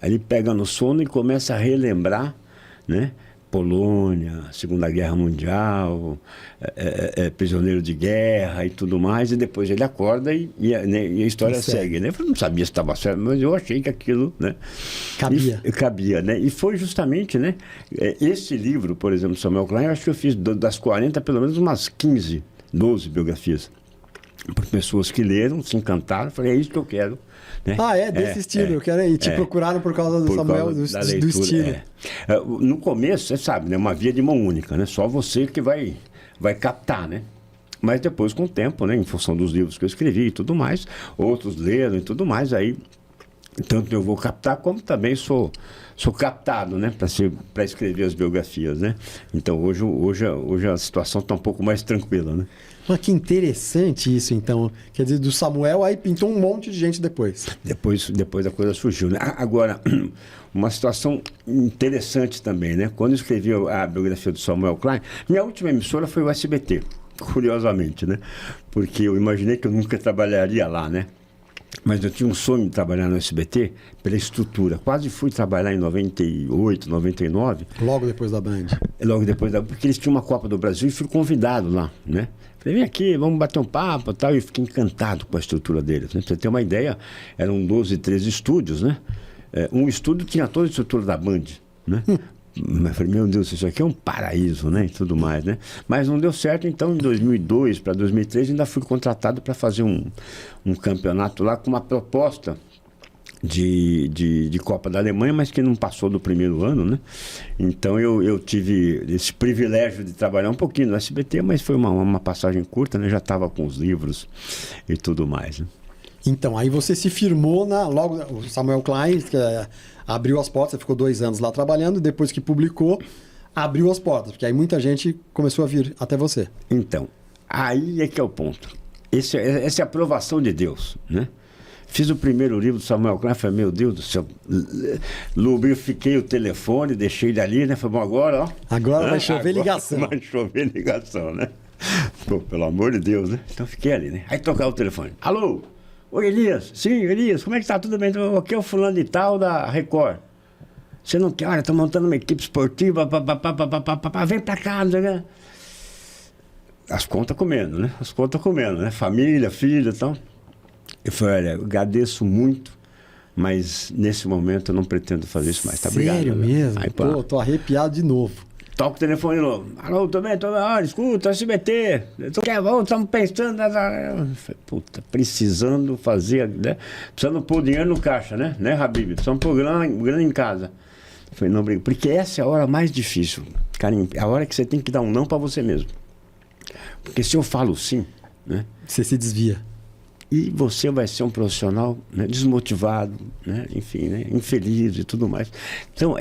Aí ele pega no sono e começa a relembrar, né? Polônia, Segunda Guerra Mundial, prisioneiro de guerra e tudo mais, e depois ele acorda e a história segue, né? Eu não sabia se estava certo, mas eu achei que aquilo, né, cabia, né? E foi justamente, né, esse livro, por exemplo, Samuel Klein, eu acho que eu fiz das 40, pelo menos umas 15, 12 biografias, por pessoas que leram, se encantaram, falei, é isso que eu quero. Né? Desse estilo, eu quero ir. Te procuraram por causa do Samuel, do estilo. No começo, você sabe, né? Uma via de mão única, né? Só você que vai captar, né? Mas depois, com o tempo, né? Em função dos livros que eu escrevi e tudo mais, outros leram e tudo mais, aí tanto eu vou captar, como também sou captado, né? Para escrever as biografias, né? Então, hoje a situação está um pouco mais tranquila, né? Mas que interessante isso, então. Quer dizer, do Samuel, aí pintou um monte de gente depois. Depois a coisa surgiu, né? Agora, uma situação interessante também, né? Quando eu escrevi a biografia do Samuel Klein, minha última emissora foi o SBT, curiosamente, né? Porque eu imaginei que eu nunca trabalharia lá, né? Mas eu tinha um sonho de trabalhar no SBT pela estrutura. Quase fui trabalhar em 98, 99. Logo depois da Band. Logo depois da Band, porque eles tinham uma Copa do Brasil e fui convidado lá, né? Falei, vem aqui, vamos bater um papo e tal. E fiquei encantado com a estrutura deles, né? Pra você ter uma ideia, eram 12, 13 estúdios, né? Um estúdio tinha toda a estrutura da Band, né? Mas falei, meu Deus, isso aqui é um paraíso, né? E tudo mais, né? Mas não deu certo, então em 2002 para 2003 ainda fui contratado para fazer um campeonato lá com uma proposta de Copa da Alemanha, mas que não passou do primeiro ano, né? Então eu tive esse privilégio de trabalhar um pouquinho no SBT, mas foi uma passagem curta, né? Já estava com os livros e tudo mais, né? Então, aí você se firmou logo o Samuel Klein, que abriu as portas, você ficou 2 anos lá trabalhando, depois que publicou, abriu as portas, porque aí muita gente começou a vir até você. Então, aí é que é o ponto. Essa é a aprovação de Deus, né? Fiz o primeiro livro do Samuel Klein, falei, meu Deus do céu, lubrifiquei o telefone, deixei ele ali, né? Falei, bom, agora, ó. Agora vai chover ligação. Vai chover ligação, né? Pô, pelo amor de Deus, né? Então fiquei ali, né? Aí tocava o telefone. Alô? Oi, Elias? Sim, Elias, como é que tá? Tudo bem? Aqui é o fulano de tal da Record. Você não quer? Olha, tô montando uma equipe esportiva, vem pra cá, não sei o quê. As contas comendo, né? As contas comendo, né? Família, filho e tal. Eu falei, olha, eu agradeço muito, mas nesse momento eu não pretendo fazer isso mais. Tá? Sério obrigado, mesmo? Aí, pô, tô arrepiado de novo. Toca o telefone de novo. Alô, tô bem, olha, escuta, SBT. Estamos pensando. Eu falei, puta, precisando fazer, né? Precisando pôr dinheiro no caixa, né? Né, Habib? Precisamos pôr grana em casa. Eu falei, não, porque essa é a hora mais difícil, Carinho. É a hora que você tem que dar um não pra você mesmo. Porque se eu falo sim, né? Você se desvia. E você vai ser um profissional, né, desmotivado, né, enfim, né, infeliz e tudo mais. Então,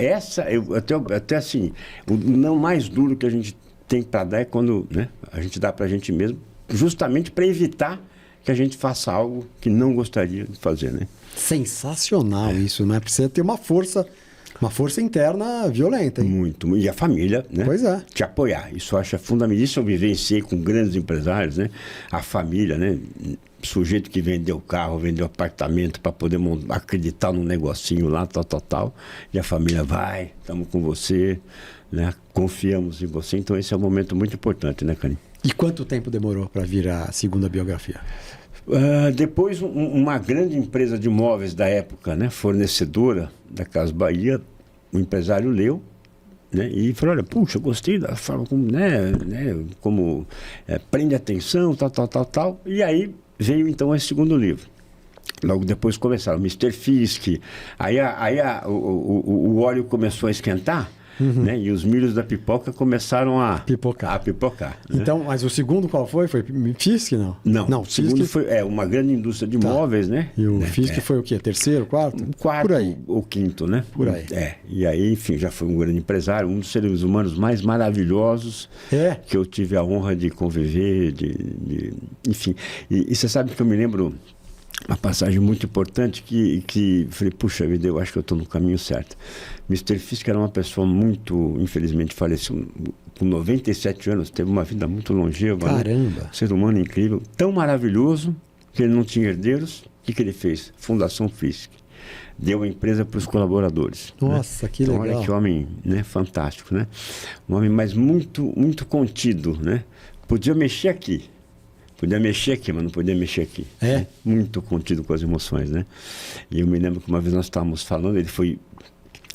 até assim, o não mais duro que a gente tem para dar é quando, né, a gente dá para a gente mesmo, justamente para evitar que a gente faça algo que não gostaria de fazer, né? Sensacional isso, né? Precisa ter uma força interna violenta, hein? Muito. E a família, né? Pois é. Te apoiar. Isso eu acho fundamental. Isso eu vivenciei com grandes empresários, né? A família, né? Sujeito que vendeu carro, vendeu apartamento para poder acreditar num negocinho lá, tal. E a família vai, estamos com você, né? Confiamos em você. Então esse é um momento muito importante, né, Carinho? E quanto tempo demorou para vir a segunda biografia? Depois, uma grande empresa de móveis da época, né, fornecedora da Casa Bahia, o empresário leu, né, e falou, olha, puxa, gostei da forma como, como prende atenção, tal. E aí veio, então, esse segundo livro. Logo depois começaram Mr. Fisk, o óleo começou a esquentar, né? E os milhos da pipoca começaram a pipocar. Né? Então, mas o segundo qual foi? Foi Fisk, não? Não, o segundo foi uma grande indústria de móveis, né? E o Fisk foi o quê? Terceiro, quarto? Quarto, por aí. Ou quinto, né? Por aí. E aí, enfim, já foi um grande empresário, um dos seres humanos mais maravilhosos que eu tive a honra de conviver, enfim. E você sabe que eu me lembro uma passagem muito importante que falei, puxa vida, eu acho que eu estou no caminho certo. Mr. Fisk era uma pessoa muito, infelizmente, faleceu com 97 anos, teve uma vida muito longeva. Caramba! Né? Ser humano incrível, tão maravilhoso que ele não tinha herdeiros. O que ele fez? Fundação Fisk. Deu a empresa para os colaboradores. Nossa, né? Que então, legal. Olha que homem, né? Fantástico, né? Um homem, mas muito, muito contido, né? Podia mexer aqui, mas não podia mexer aqui. É? Muito contido com as emoções, né? E eu me lembro que uma vez nós estávamos falando, ele foi...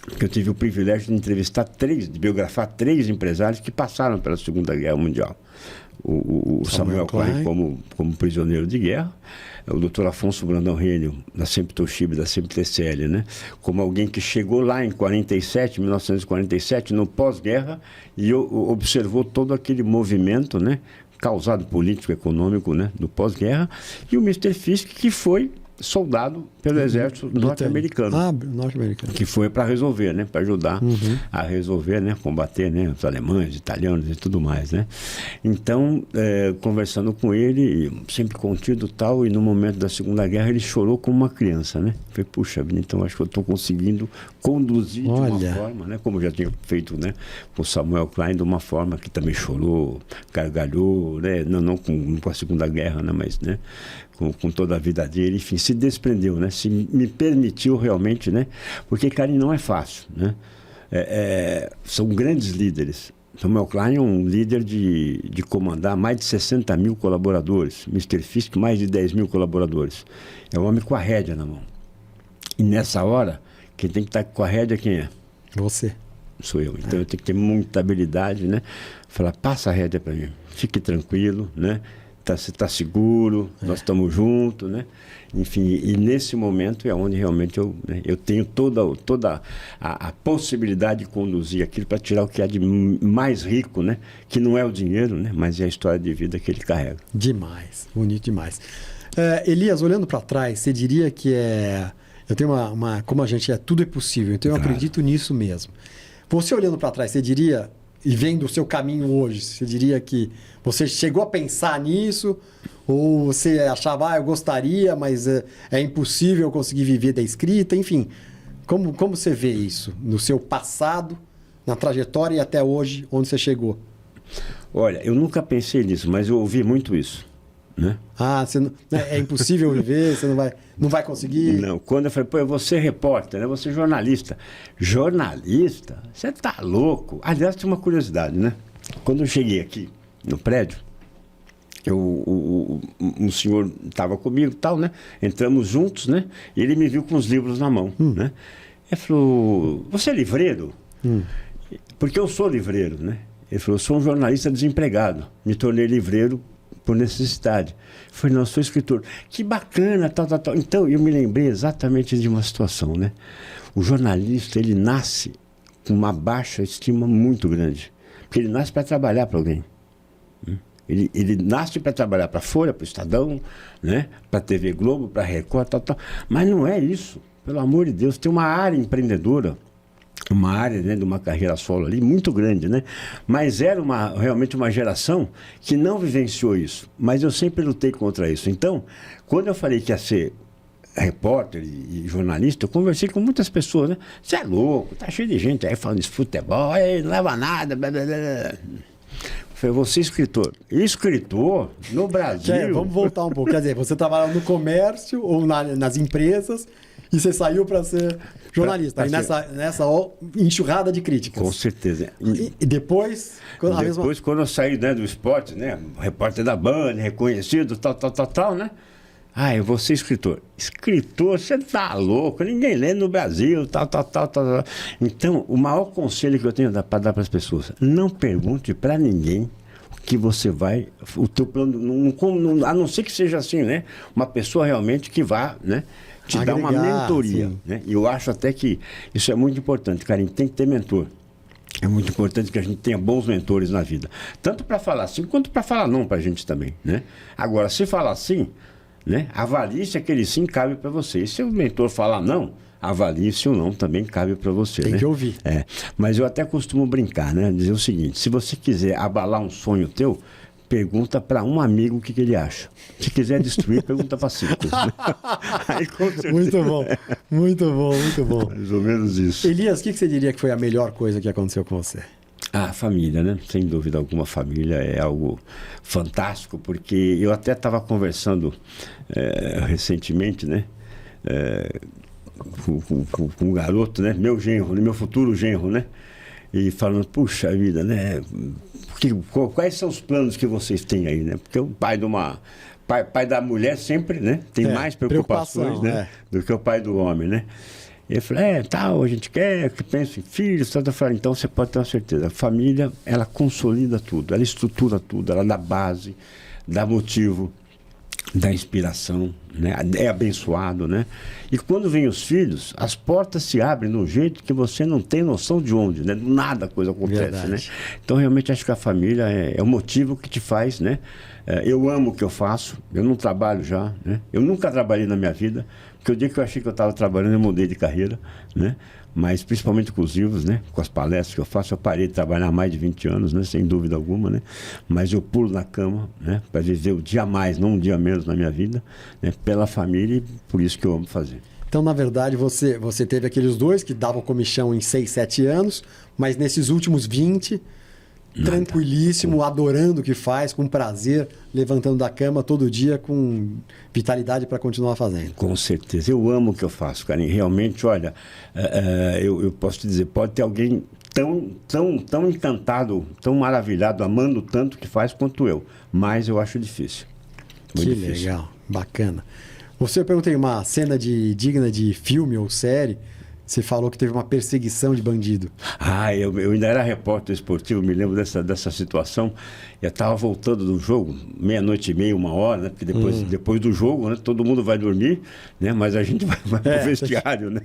Porque eu tive o privilégio de biografar 3 empresários que passaram pela Segunda Guerra Mundial. O Samuel Klein como prisioneiro de guerra, o Dr. Afonso Brandão Renio, da Sempre Toshiba, da Sempre TCL, né? Como alguém que chegou lá em 1947, no pós-guerra, e observou todo aquele movimento, né? Causado político, econômico, né? Do pós-guerra, e o Mr. Fisk, que foi soldado pelo exército norte-americano. Norte-americano. Que foi para resolver, né? Para ajudar a resolver, né? Combater, né? Os alemães, italianos e tudo mais, né? Então, conversando com ele, sempre contido tal, e no momento da Segunda Guerra ele chorou como uma criança, né? Falei, puxa vida, então acho que eu estou conseguindo conduzir de uma forma, né? Como eu já tinha feito, né? Com o Samuel Klein, de uma forma que também chorou, gargalhou, né? Não com a Segunda Guerra, né? Mas, né? Com toda a vida dele, enfim, se desprendeu, né? Se me permitiu realmente, né? Porque, Carinho, não é fácil, né? São grandes líderes. Samuel Klein é um líder de comandar mais de 60 mil colaboradores. Mr. Fisk, mais de 10 mil colaboradores. É um homem com a rédea na mão. E nessa hora, quem tem que estar com a rédea, quem é? Você. Sou eu. Então eu tenho que ter muita habilidade, né? Falar, passa a rédea para mim. Fique tranquilo, né? Você está seguro, nós estamos juntos, né? Enfim, e nesse momento é onde realmente eu tenho toda a possibilidade de conduzir aquilo para tirar o que há de mais rico, né? Que não é o dinheiro, né? Mas é a história de vida que ele carrega. Demais, bonito demais. Elias, olhando para trás, você diria que eu tenho como a gente tudo é possível, então eu acredito nisso mesmo. Você olhando para trás, você diria, e vendo o seu caminho hoje, você diria que você chegou a pensar nisso? Ou você achava, eu gostaria, mas é impossível conseguir viver da escrita? Enfim, como você vê isso no seu passado, na trajetória e até hoje, onde você chegou? Olha, eu nunca pensei nisso, mas eu ouvi muito isso, né? Você não, é impossível viver, você não vai conseguir? Não, quando eu falei, pô, eu vou ser repórter, né? Vou ser jornalista. Jornalista? Você tá louco? Aliás, tem uma curiosidade, né? Quando eu cheguei aqui no prédio, um senhor estava comigo e tal, né? Entramos juntos, né? E ele me viu com os livros na mão, né? Ele falou, você é livreiro? Porque eu sou livreiro, né? Ele falou, eu sou um jornalista desempregado. Me tornei livreiro por necessidade. Eu falei, não, eu sou escritor. Que bacana, tal, tal, tal. Então, eu me lembrei exatamente de uma situação, né? O jornalista, ele nasce com uma baixa estima muito grande. Porque ele nasce para trabalhar para alguém. Ele nasce para trabalhar para a Folha, para o Estadão, né? Para a TV Globo, para a Record, tal, tal. Mas não é isso. Pelo amor de Deus, tem uma área empreendedora, uma área, né, de uma carreira solo ali muito grande, né? Mas era realmente uma geração que não vivenciou isso. Mas eu sempre lutei contra isso. Então, quando eu falei que ia ser repórter e jornalista, eu conversei com muitas pessoas, né? Você é louco, tá cheio de gente aí falando de futebol, não leva a nada, blá, blá, blá. Eu falei, você é escritor. Escritor no Brasil. Vamos voltar um pouco. Quer dizer, você trabalhava no comércio ou nas empresas e você saiu para ser jornalista. Aí nessa enxurrada de críticas. Com certeza. E depois... Quando eu saí, né, do esporte, né? Repórter da Band, reconhecido, tal, né? Eu vou ser escritor. Escritor, você tá louco, ninguém lê no Brasil, tal. Então, o maior conselho que eu tenho para dar para as pessoas, não pergunte para ninguém o que você vai, o teu plano, a não ser que seja assim, né? Uma pessoa realmente que vá, né? Te dar uma mentoria, né? E eu acho até que isso é muito importante, Karim, tem que ter mentor. É muito importante que a gente tenha bons mentores na vida. Tanto para falar sim, quanto para falar não para a gente também, né? Agora, se falar sim, né? Avalie se aquele sim cabe para você. E se o mentor falar não, avalie se o não também cabe para você. Tem, né? Que ouvir. Mas eu até costumo brincar, né? Dizer o seguinte, se você quiser abalar um sonho teu, pergunta para um amigo o que ele acha. Se quiser destruir, pergunta para 5. Aí, com certeza. Muito bom. Mais ou menos isso. Elias, o que você diria que foi a melhor coisa que aconteceu com você? A família, né? Sem dúvida alguma, família é algo fantástico, porque eu até estava conversando recentemente, né? Com um garoto, né? Meu genro, meu futuro genro, né? E falando, puxa vida, né? Quais são os planos que vocês têm aí, né? Porque o pai de uma... Pai da mulher sempre, né? Tem mais preocupações, né? Do que o pai do homem, né? E ele falou, a gente quer, que pensa em filhos, tal. Eu falei, então você pode ter uma certeza, a família, ela consolida tudo, ela estrutura tudo, ela dá base, dá motivo, dá inspiração, né? É abençoado, né? E quando vem os filhos, as portas se abrem de um jeito que você não tem noção de onde, né? Do nada a coisa acontece, verdade, né? Então, realmente, acho que a família é o motivo que te faz, né? Eu amo o que eu faço, eu não trabalho já, né? Eu nunca trabalhei na minha vida, porque o dia que eu achei que eu estava trabalhando, eu mudei de carreira, né? Mas principalmente com os livros, né? Com as palestras que eu faço, eu parei de trabalhar há mais de 20 anos, né? Sem dúvida alguma, né? Mas eu pulo na cama, né? Para viver o dia a mais, não um dia menos na minha vida, né? Pela família, e por isso que eu amo fazer. Então, na verdade, você teve aqueles dois que davam comichão em 6, 7 anos, mas nesses últimos 20... tranquilíssimo, adorando o que faz, com prazer, levantando da cama todo dia com vitalidade para continuar fazendo. Com certeza. Eu amo o que eu faço, Karim. Realmente, olha, eu posso te dizer, pode ter alguém tão encantado, tão maravilhado, amando tanto que faz quanto eu, mas eu acho difícil. Muito que difícil. Legal, bacana. Eu perguntei uma cena digna de filme ou série. Você falou que teve uma perseguição de bandido. Eu ainda era repórter esportivo, me lembro dessa situação. Eu estava voltando do jogo, 00:30, 1h, né? Porque depois do jogo, né? Todo mundo vai dormir, né? Mas a gente vai pro vestiário, né?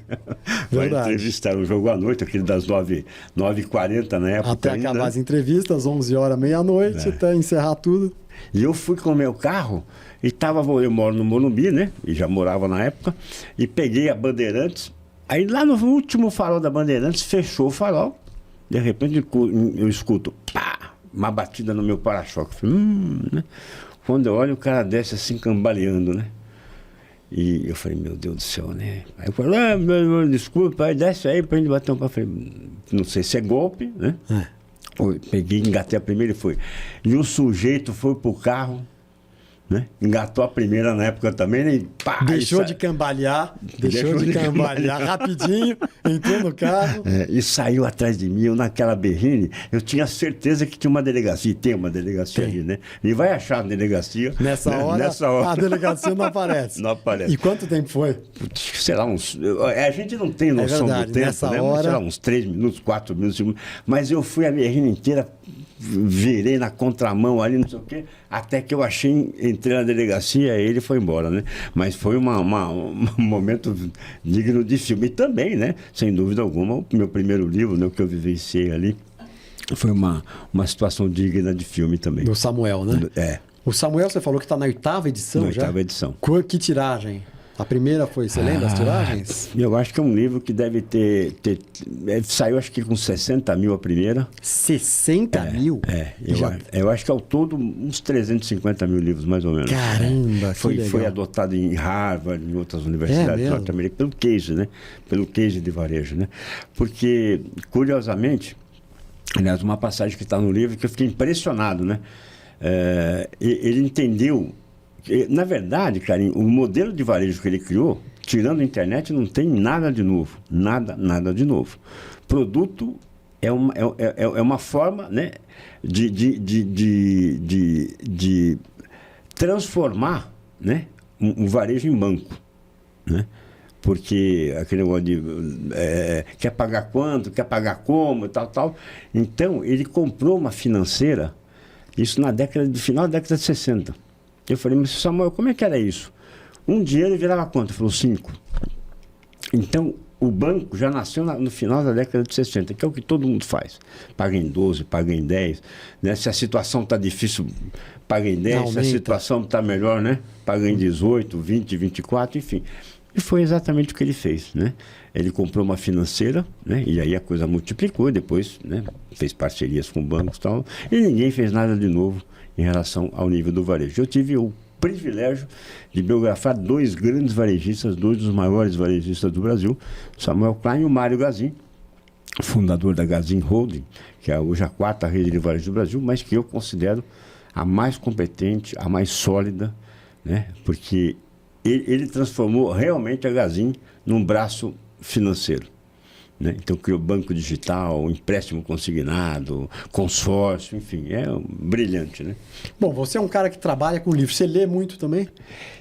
Vai entrevistar o jogo à noite, aquele das 9h40 na época. Até acabar as entrevistas, 11h, meia-noite, até encerrar tudo. E eu fui com o meu carro e eu moro no Morumbi, né? E já morava na época, e peguei a Bandeirantes. Aí lá no último farol da Bandeirantes, fechou o farol, De repente eu escuto, pá, uma batida no meu para-choque. Falei, né? Quando eu olho, o cara desce assim, cambaleando, né? E eu falei, meu Deus do céu, né? Aí eu falei, desculpa, aí desce aí pra gente bater um papo. Falei, não sei se é golpe, né? Peguei, engatei a primeira e foi. E o sujeito foi pro carro, né? Engatou a primeira na época também, né? E pá, Deixou de cambalear rapidinho, entrou no carro. E saiu atrás de mim, eu naquela berrine, eu tinha certeza que tinha uma delegacia, e tem uma delegacia ali, né? E vai achar a delegacia. Nessa hora, a delegacia não aparece. Não aparece. E quanto tempo foi? Sei lá, a gente não tem noção do tempo, nessa né? hora... Sei lá, uns 3 minutos, 4 minutos, 5 minutos. Mas eu fui a berrine inteira, virei na contramão ali, não sei o quê, até que eu achei, entrei na delegacia e ele foi embora, né? Mas foi um momento digno de filme. E também, né? Sem dúvida alguma, o meu primeiro livro, né, o que eu vivenciei ali, foi uma situação digna de filme também. Do Samuel, né? O Samuel, você falou que está na 8ª edição já? Na 8ª edição. Que tiragem? A primeira foi, você lembra as tiragens? Eu acho que é um livro que deve ter saiu acho que com 60 mil a primeira. 60 mil? Eu acho que ao todo uns 350 mil livros, mais ou menos. Caramba, foi adotado em Harvard, em outras universidades norte-americanas, pelo Case, né? Pelo Case de varejo, né? Porque, curiosamente, aliás, uma passagem que está no livro que eu fiquei impressionado, né? Ele entendeu... Na verdade, Carinho, o modelo de varejo que ele criou, tirando a internet, não tem nada de novo. Nada de novo. Produto é uma forma, né, de transformar, né, um varejo em banco. Né? Porque aquele negócio de quer pagar quanto, quer pagar como e tal. Então, ele comprou uma financeira, isso final da década de 60. Eu falei, mas Samuel, como é que era isso? Um dinheiro virava quanto? Ele falou, 5. Então, o banco já nasceu no final da década de 60, que é o que todo mundo faz. Paga em 12, paga em 10. Né? Se a situação está difícil, paga em 10. Se a situação está melhor, né? Paga em 18, 20, 24, enfim. E foi exatamente o que ele fez, né? Ele comprou uma financeira, né? E aí a coisa multiplicou, depois, né, fez parcerias com bancos e tal, e ninguém fez nada de novo em relação ao nível do varejo. Eu tive o privilégio de biografar 2 grandes varejistas, 2 dos maiores varejistas do Brasil, Samuel Klein e o Mário Gazin, fundador da Gazin Holding, que é hoje a 4ª rede de varejo do Brasil, mas que eu considero a mais competente, a mais sólida, né? Porque ele transformou realmente a Gazin num braço financeiro. Né? Então criou banco digital, empréstimo consignado, consórcio, enfim, brilhante, né? Bom, você é um cara que trabalha com livros, você lê muito também?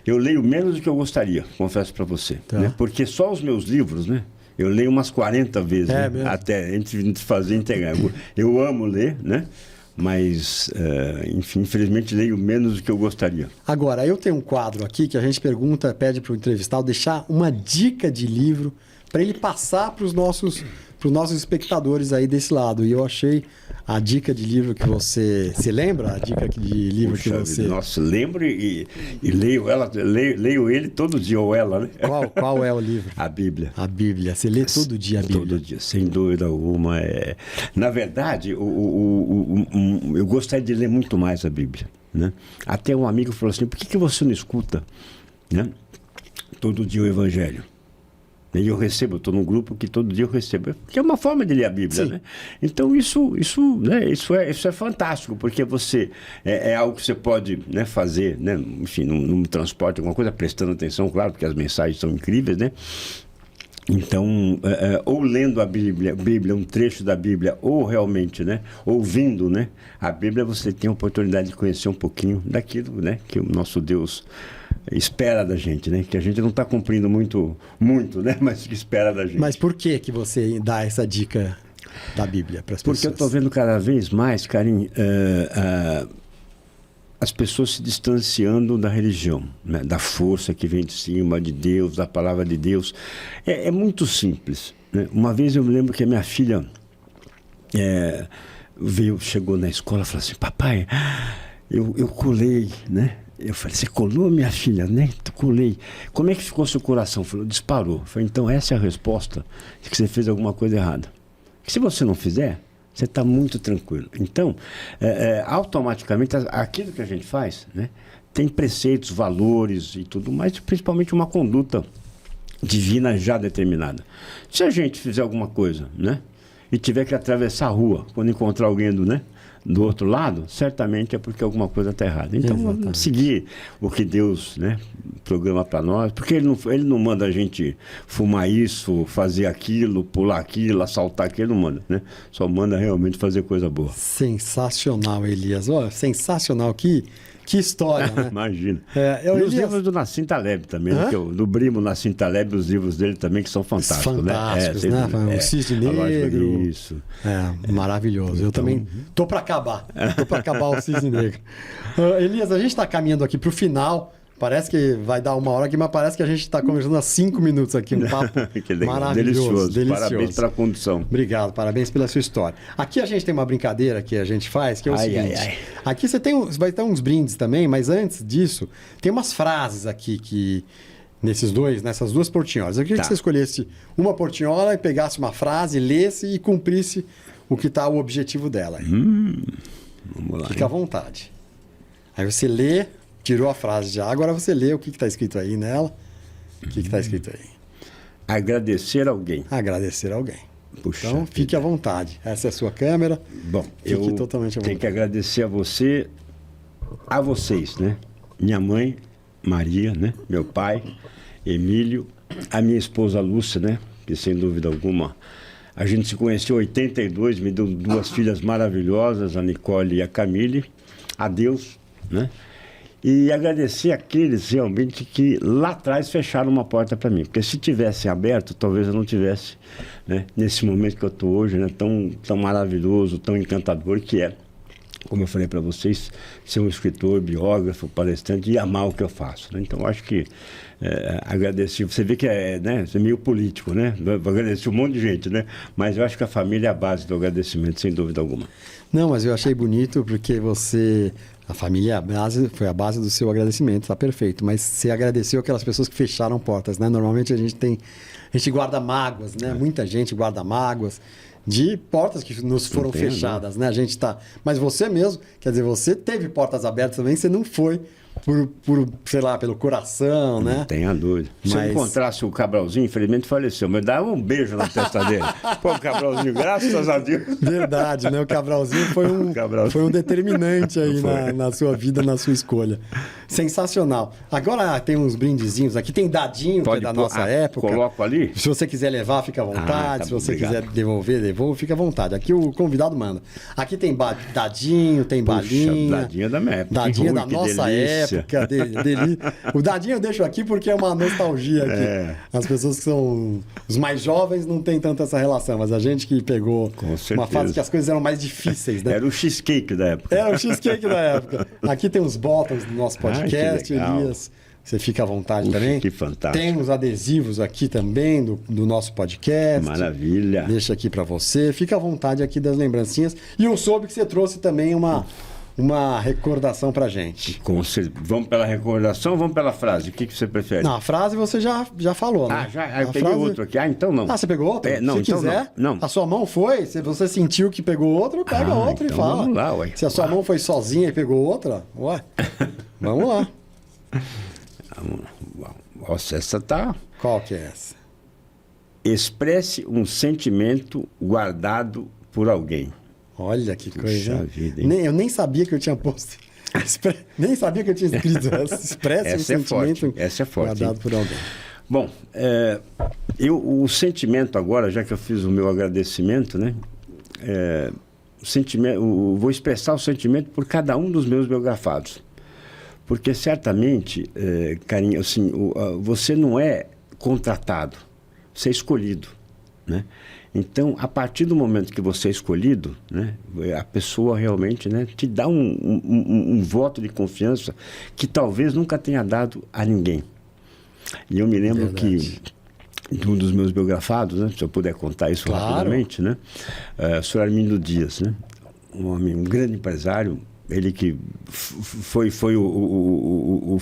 Eu leio menos do que eu gostaria, confesso para você, né? Porque só os meus livros, né? Eu leio umas 40 vezes, né? Até antes de fazer integrar. Eu amo ler, né? Mas, enfim, infelizmente leio menos do que eu gostaria. Agora, eu tenho um quadro aqui que a gente pede para o entrevistado deixar uma dica de livro para ele passar para os nossos espectadores aí desse lado. E eu achei a dica de livro que você... Você lembra a dica de livro que você... Nossa, lembro e leio ela, leio ele todo dia, ou ela, né? Qual é o livro? A Bíblia. A Bíblia. Você lê todo dia a Bíblia? Todo dia, sem dúvida alguma. Na verdade, eu gostaria de ler muito mais a Bíblia. Né? Até um amigo falou assim, por que você não escuta, né, todo dia o Evangelho? E eu estou num grupo que todo dia eu recebo, que é uma forma de ler a Bíblia, né? Então isso é fantástico, porque você é algo que você pode, né, fazer, né, enfim, num transporte, alguma coisa, prestando atenção, claro, porque as mensagens são incríveis, né? Então, ou lendo a Bíblia, um trecho da Bíblia, ou realmente, né, ouvindo, né, a Bíblia, você tem a oportunidade de conhecer um pouquinho daquilo, né, que o nosso Deus espera da gente, né? Que a gente não está cumprindo muito, né? Mas que espera da gente. Mas por que você dá essa dica da Bíblia para as pessoas? Porque eu estou vendo cada vez mais, Karim, as pessoas se distanciando da religião, né? Da força que vem de cima, de Deus, da palavra de Deus. É muito simples, né? Uma vez eu me lembro que a minha filha chegou na escola e falou assim, papai, eu colei, né? Eu falei, você colou, minha filha, né? Colei. Como é que ficou seu coração? Falou, disparou. Eu falei, então essa é a resposta de que você fez alguma coisa errada. Que se você não fizer, Você está muito tranquilo. Então, automaticamente, aquilo que a gente faz, né, tem preceitos, valores e tudo mais, principalmente uma conduta divina já determinada. Se a gente fizer alguma coisa, né, e tiver que atravessar a rua, quando encontrar alguém do outro lado, certamente é porque alguma coisa está errada. Então, vamos seguir o que Deus, né, programa para nós, porque ele não manda a gente fumar isso, fazer aquilo, pular aquilo, assaltar aquilo, não manda, né? Só manda realmente fazer coisa boa. Sensacional, Elias. Olha, sensacional. Que história, né? Imagina. E os livros do Nassim Taleb também, né? Do Brimo Nassim Taleb, os livros dele também, que são fantásticos, fantásticos, né? O Cisne Negro. Isso. Maravilhoso. Eu também tô para acabar. Tô para acabar o Cisne Negro. Elias, a gente está caminhando aqui para o final. Parece que vai dar 1 hora aqui, mas parece que a gente está conversando há 5 minutos aqui. Um papo maravilhoso. Delicioso. Parabéns pela condução. Obrigado, parabéns pela sua história. Aqui a gente tem uma brincadeira que a gente faz, que é o seguinte. Aqui você vai ter uns brindes também, mas antes disso, tem umas frases aqui que... nessas 2 portinholas. Eu queria que você escolhesse uma portinhola e pegasse uma frase, lesse e cumprisse o objetivo dela. Vamos lá. Fica à vontade. Aí você lê... Tirou a frase já. Agora você lê o que está escrito aí nela. O que está escrito aí? Agradecer alguém. Agradecer alguém. Puxa, então, fique à vontade. Essa é a sua câmera. Bom, fique totalmente à vontade. Tenho que agradecer a vocês, né? Minha mãe, Maria, né? Meu pai, Emílio, a minha esposa Lúcia, né? Que sem dúvida alguma, a gente se conheceu em 82, me deu 2 filhas maravilhosas, a Nicole e a Camille. A Deus, né? E agradecer aqueles realmente que lá atrás fecharam uma porta para mim. Porque se tivessem aberto, talvez eu não tivesse, né, nesse momento que eu estou hoje, né, tão maravilhoso, tão encantador que é, como eu falei para vocês, ser um escritor, biógrafo, palestrante e amar o que eu faço. Né? Então, eu acho que agradecer... Você vê que é meio político, né? Vou agradecer um monte de gente, né? Mas eu acho que a família é a base do agradecimento, sem dúvida alguma. Não, mas eu achei bonito porque você... A família foi a base do seu agradecimento, tá perfeito. Mas você agradeceu aquelas pessoas que fecharam portas, né? Normalmente a gente guarda mágoas, né? Muita gente guarda mágoas de portas que nos foram fechadas, né? A gente tá... Mas você mesmo, quer dizer, você teve portas abertas também, você não foi sei lá, pelo coração, né? Não tenha dúvida. Se eu encontrasse o Cabralzinho, infelizmente faleceu, mas dava um beijo na testa dele. Pô, o Cabralzinho, graças a Deus. Verdade, né? O Cabralzinho foi um determinante aí na sua vida, na sua escolha. Sensacional. Agora tem uns brindezinhos aqui, tem dadinho, que é da nossa época. Coloco ali? Se você quiser levar, fica à vontade. Se você quiser devolver, fica à vontade. Aqui o convidado manda. Aqui tem dadinho, tem balinha. Dadinho é da minha época. Dadinho é da nossa época. O dadinho eu deixo aqui porque é uma nostalgia aqui. As pessoas que são os mais jovens não tem tanto essa relação, mas a gente que pegou uma fase que as coisas eram mais difíceis, né? Era o cheesecake da época. Era o cheesecake da época. Aqui tem os botões do nosso podcast, Elias. Você fica à vontade também. Que fantástico. Tem os adesivos aqui também do nosso podcast. Maravilha. Deixa aqui para você. Fica à vontade aqui das lembrancinhas. E eu soube que você trouxe também uma recordação pra gente. Vamos pela recordação ou vamos pela frase? O que você prefere? Não, a frase você já falou, né? Eu peguei outro aqui. Então não. Você pegou outro? Não, se então quiser, não. A sua mão foi, se você sentiu que pegou outro, pega outro então e fala. Vamos lá, ué. Se a sua mão foi sozinha e pegou outra, vamos lá. Nossa, essa tá... Qual que é essa? Expresse um sentimento guardado por alguém. Olha que coisa. Puxa vida, hein? Eu nem sabia que eu tinha posto. Nem sabia que eu tinha escrito essa. Expresse um sentimento essa é forte, guardado por alguém. Bom, o sentimento agora, já que eu fiz o meu agradecimento, né? Vou expressar o sentimento por cada um dos meus biografados. Porque certamente, carinho, assim, você não é contratado, você é escolhido, né? Então, a partir do momento que você é escolhido, né, a pessoa realmente, né, te dá um voto de confiança que talvez nunca tenha dado a ninguém. E eu me lembro que de um dos meus biografados, né, se eu puder contar isso rapidamente, né, o senhor Armindo Dias, né, um grande empresário, ele que foi o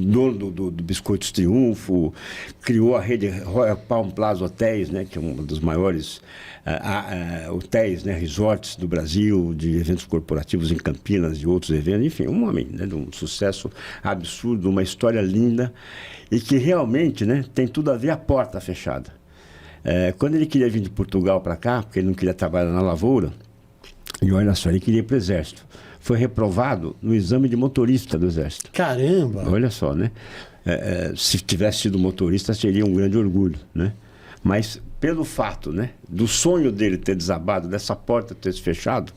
dono do Biscoitos Triunfo, criou a rede Royal Palm Plaza Hotéis, né, que é um dos maiores hotéis, né, resorts do Brasil, de eventos corporativos em Campinas, de outros eventos, enfim, um homem, né, de um sucesso absurdo, uma história linda e que realmente, né, tem tudo a ver a porta fechada. Quando ele queria vir de Portugal para cá, porque ele não queria trabalhar na lavoura, e olha só, ele queria ir para o Exército. Foi reprovado no exame de motorista do Exército. Caramba! Olha só, né? Se tivesse sido motorista, seria um grande orgulho, né? Mas pelo fato, né, do sonho dele ter desabado, dessa porta ter se fechado,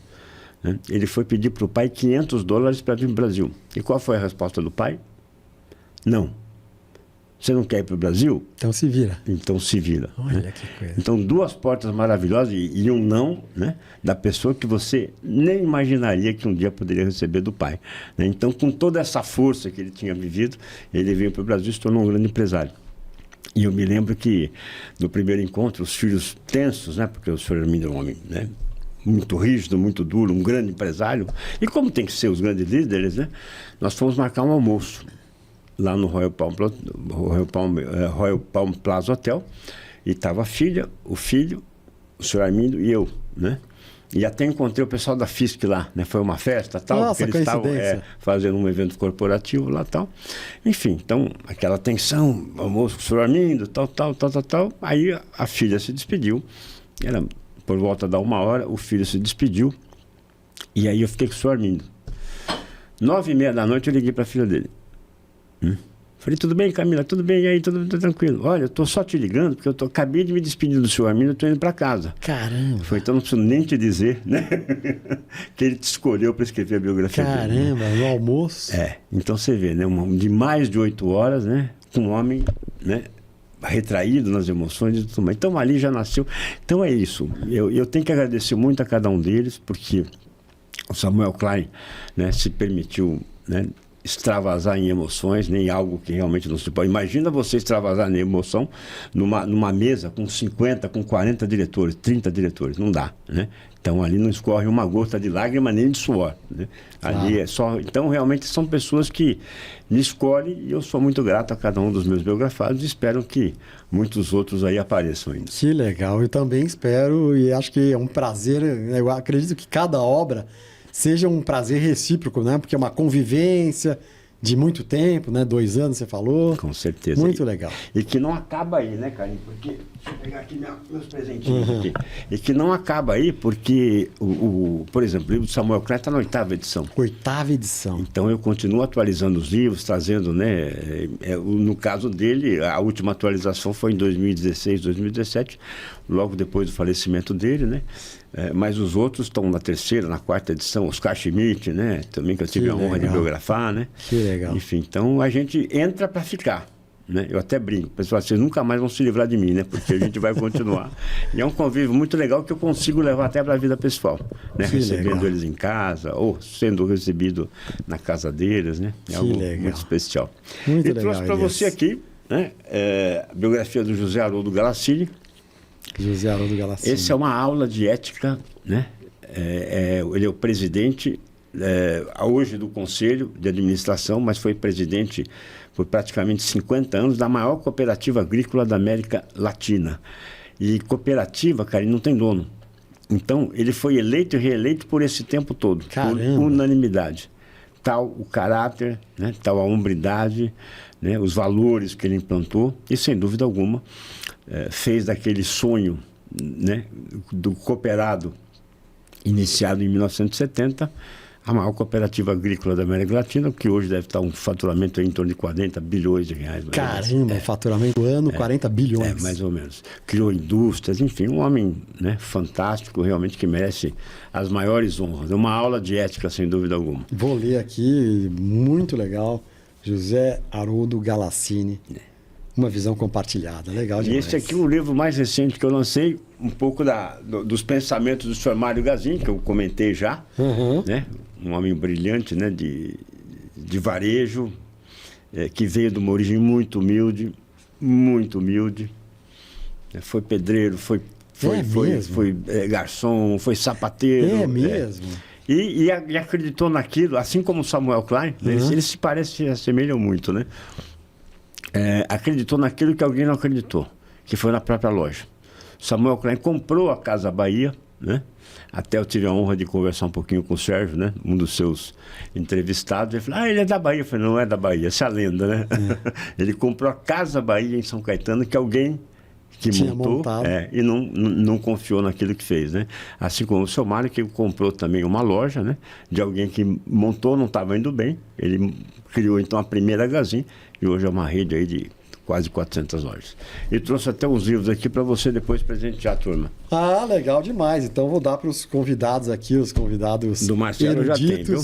né, ele foi pedir para o pai $500 para vir para o Brasil. E qual foi a resposta do pai? Não. Você não quer ir para o Brasil? Então se vira. Então se vira. Olha, né? que coisa. Então, duas portas maravilhosas e um não, né, da pessoa que você nem imaginaria que um dia poderia receber do pai. Né? Então, com toda essa força que ele tinha vivido, ele veio para o Brasil e se tornou um grande empresário. E eu me lembro que, no primeiro encontro, os filhos tensos, né, porque o senhor Hermínio é um homem, né, muito rígido, muito duro, um grande empresário, e como tem que ser os grandes líderes, né, nós fomos marcar um almoço lá no Royal Palm Plaza Hotel, e estava a filha, o filho, o senhor Armindo e eu, né? E até encontrei o pessoal da FISC lá, né? Foi uma festa, tal, Nossa, porque eles estavam fazendo um evento corporativo lá, tal. Enfim, então, aquela tensão, almoço com o senhor Armindo, tal. Aí a filha se despediu, era por volta da 1h, o filho se despediu, e aí eu fiquei com o senhor Armindo. 9h30 da noite eu liguei para a filha dele. Falei, tudo bem, Camila? Tudo bem? E aí, tudo tranquilo? Olha, eu tô só te ligando porque acabei de me despedir do senhor Armindo, eu tô indo para casa. Caramba! Falei, então não preciso nem te dizer, né? que ele te escolheu para escrever a biografia dele. Caramba, no almoço. Então você vê, né? De mais de 8 horas, né? Com um homem, né? Retraído nas emoções e tudo mais. Então ali já nasceu. Então é isso. Eu tenho que agradecer muito a cada um deles, porque o Samuel Klein, né, se permitiu, né, extravasar em emoções, nem algo que realmente não se pode. Imagina você extravasar em emoção numa mesa com 50, com 40 diretores, 30 diretores. Não dá, né? Então ali não escorre uma gota de lágrima nem de suor, né? Claro. Ali é só... Então realmente são pessoas que me escolhem e eu sou muito grato a cada um dos meus biografados e espero que muitos outros aí apareçam ainda. Que legal. Eu também espero e acho que é um prazer. Eu acredito que cada obra seja um prazer recíproco, né? Porque é uma convivência de muito tempo, né? 2 anos, você falou. Com certeza. Muito legal. E que não acaba aí, né, Carinho? Porque, deixa eu pegar aqui meus presentinhos aqui. E que não acaba aí porque, por exemplo, o livro de Samuel Klein está na 8ª edição. 8ª edição. Então eu continuo atualizando os livros, trazendo, né? No caso dele, a última atualização foi em 2016, 2017, logo depois do falecimento dele, né? Mas os outros estão na 3ª, na 4ª edição, Oscar Schmidt, né? Também que eu tive a honra de biografar, né? Que legal. Enfim, então a gente entra para ficar, né? Eu até brinco, pessoal, vocês nunca mais vão se livrar de mim, né? Porque a gente vai continuar. E é um convívio muito legal que eu consigo levar até para a vida pessoal, né? Recebendo eles em casa ou sendo recebido na casa deles, né? É algo muito especial. Muito legal. E trouxe para você aqui, né? A biografia do José Haroldo Galassini. José Haroldo Galassini. Essa é uma aula de ética, né? Ele é o presidente hoje do Conselho de Administração, mas foi presidente por praticamente 50 anos da maior cooperativa agrícola da América Latina. E cooperativa, cara, não tem dono. Então, ele foi eleito e reeleito por esse tempo todo. Caramba. Por unanimidade. Tal o caráter, né? Tal a hombridade, né? Os valores que ele implantou e, sem dúvida alguma, fez daquele sonho, né, do cooperado iniciado em 1970 a maior cooperativa agrícola da América Latina, que hoje deve estar um faturamento em torno de 40 bilhões de reais. Caramba, faturamento do ano, 40 bilhões. Mais ou menos. Criou indústrias, enfim, um homem, né, fantástico, realmente que merece as maiores honras. É uma aula de ética, sem dúvida alguma. Vou ler aqui, muito legal, José Haroldo Galassini. Uma visão compartilhada, legal demais. E esse aqui é o livro mais recente que eu lancei, um pouco dos pensamentos do senhor Mário Gazin, que eu comentei já, né? Um homem brilhante, né? de varejo, que veio de uma origem muito humilde, foi pedreiro, foi garçom, foi sapateiro. É mesmo? E acreditou naquilo, assim como o Samuel Klein, eles se parecem, se assemelham muito, né? Acreditou naquilo que alguém não acreditou, que foi na própria loja. Samuel Klein comprou a Casa Bahia, né? Até eu tive a honra de conversar um pouquinho com o Sérgio, né? Um dos seus entrevistados. Ele falou, ele é da Bahia. Eu falei, não é da Bahia, essa é a lenda, né? Ele comprou a Casa Bahia em São Caetano, que alguém que montou e não confiou naquilo que fez, né? Assim como o seu Mário, que comprou também uma loja, né? De alguém que montou, não estava indo bem. Ele criou, então, a primeira Gazin, e hoje é uma rede aí de quase 400 lojas. E trouxe até uns livros aqui para você depois presentear a turma. Ah, legal demais. Então vou dar para os convidados aqui, os convidados do Marcelo eruditos. Já tem, viu?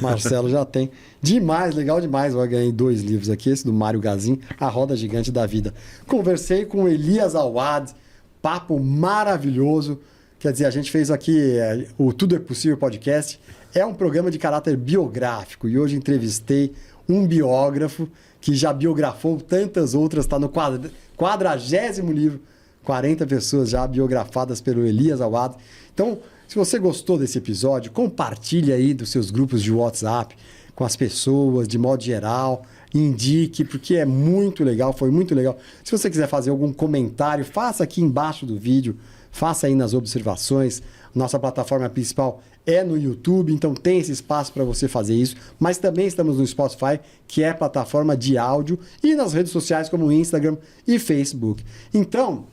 Marcelo já tem. Demais, legal demais. Eu ganhei 2 livros aqui, esse do Mário Gazin, A Roda Gigante da Vida. Conversei com Elias Awad, papo maravilhoso. Quer dizer, a gente fez aqui o Tudo é Possível podcast. É um programa de caráter biográfico e hoje entrevistei um biógrafo que já biografou tantas outras, está no 40º livro, 40 pessoas já biografadas pelo Elias Awad. Então, se você gostou desse episódio, compartilhe aí dos seus grupos de WhatsApp com as pessoas, de modo geral, indique, porque é muito legal, foi muito legal. Se você quiser fazer algum comentário, faça aqui embaixo do vídeo, faça aí nas observações. Nossa plataforma principal é no YouTube, então tem esse espaço para você fazer isso, mas também estamos no Spotify, que é plataforma de áudio, e nas redes sociais como Instagram e Facebook. Então,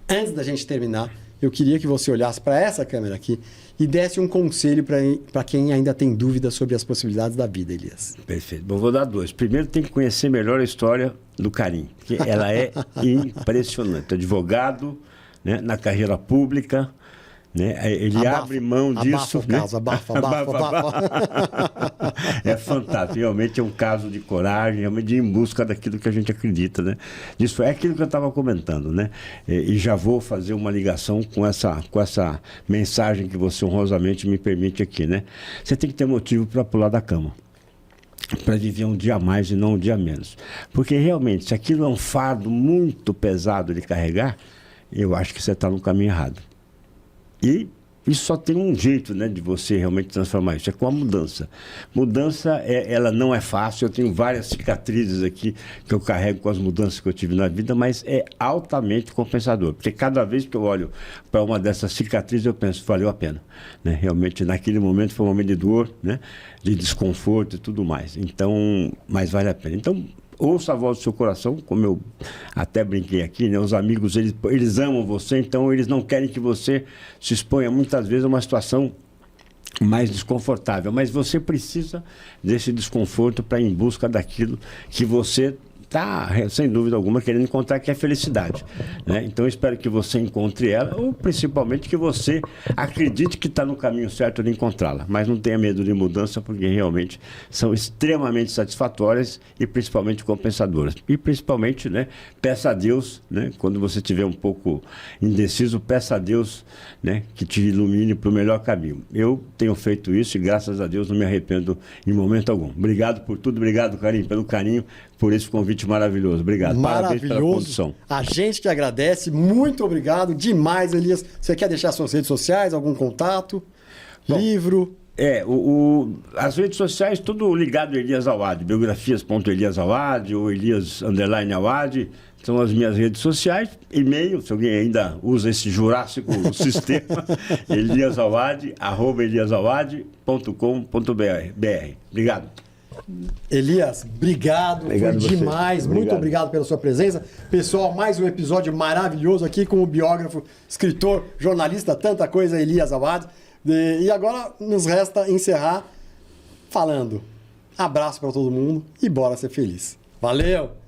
antes da gente terminar, eu queria que você olhasse para essa câmera aqui e desse um conselho para quem ainda tem dúvidas sobre as possibilidades da vida, Elias. Perfeito. Bom, vou dar 2. Primeiro, tem que conhecer melhor a história do Karim, porque ela é impressionante. Advogado, né, na carreira pública, né? Ele abre mão disso. Abafa. É fantástico. Realmente é um caso de coragem, realmente de ir em busca daquilo que a gente acredita, né? Isso é aquilo que eu estava comentando, né? E já vou fazer uma ligação com essa mensagem que você honrosamente me permite aqui, né? Você tem que ter motivo para pular da cama, para viver um dia a mais e não um dia a menos. Porque realmente, se aquilo é um fardo muito pesado de carregar, eu acho que você está no caminho errado. E isso só tem um jeito, né, de você realmente transformar isso, é com a mudança. Mudança, ela não é fácil, eu tenho várias cicatrizes aqui que eu carrego com as mudanças que eu tive na vida, mas é altamente compensador, porque cada vez que eu olho para uma dessas cicatrizes, eu penso, valeu a pena. Né? Realmente, naquele momento, foi um momento de dor, né, de desconforto e tudo mais. Então, mas vale a pena. Então, ouça a voz do seu coração, como eu até brinquei aqui, né? Os amigos, eles amam você, então eles não querem que você se exponha muitas vezes a uma situação mais desconfortável, mas você precisa desse desconforto para ir em busca daquilo que você está, sem dúvida alguma, querendo encontrar, que é felicidade. Né? Então, eu espero que você encontre ela, ou principalmente que você acredite que está no caminho certo de encontrá-la. Mas não tenha medo de mudança, porque realmente são extremamente satisfatórias e principalmente compensadoras. E principalmente, né, peça a Deus, né, quando você estiver um pouco indeciso, peça a Deus, né, que te ilumine para o melhor caminho. Eu tenho feito isso e, graças a Deus, não me arrependo em momento algum. Obrigado por tudo, obrigado, Karim, pelo carinho, por esse convite maravilhoso. Obrigado. Parabéns pela condução. A gente que agradece. Muito obrigado demais, Elias. Você quer deixar suas redes sociais, algum contato? Bom, livro? As redes sociais, tudo ligado a Elias Awad. Biografias.Elias Awad ou Elias_Awad. São as minhas redes sociais. E-mail, se alguém ainda usa esse jurássico sistema, eliasawad@eliasawad.com.br. Obrigado. Elias, obrigado, foi demais, muito obrigado pela sua presença. Pessoal, mais um episódio maravilhoso aqui com o biógrafo, escritor, jornalista, tanta coisa, Elias Awad. E agora nos resta encerrar falando abraço para todo mundo e bora ser feliz. Valeu!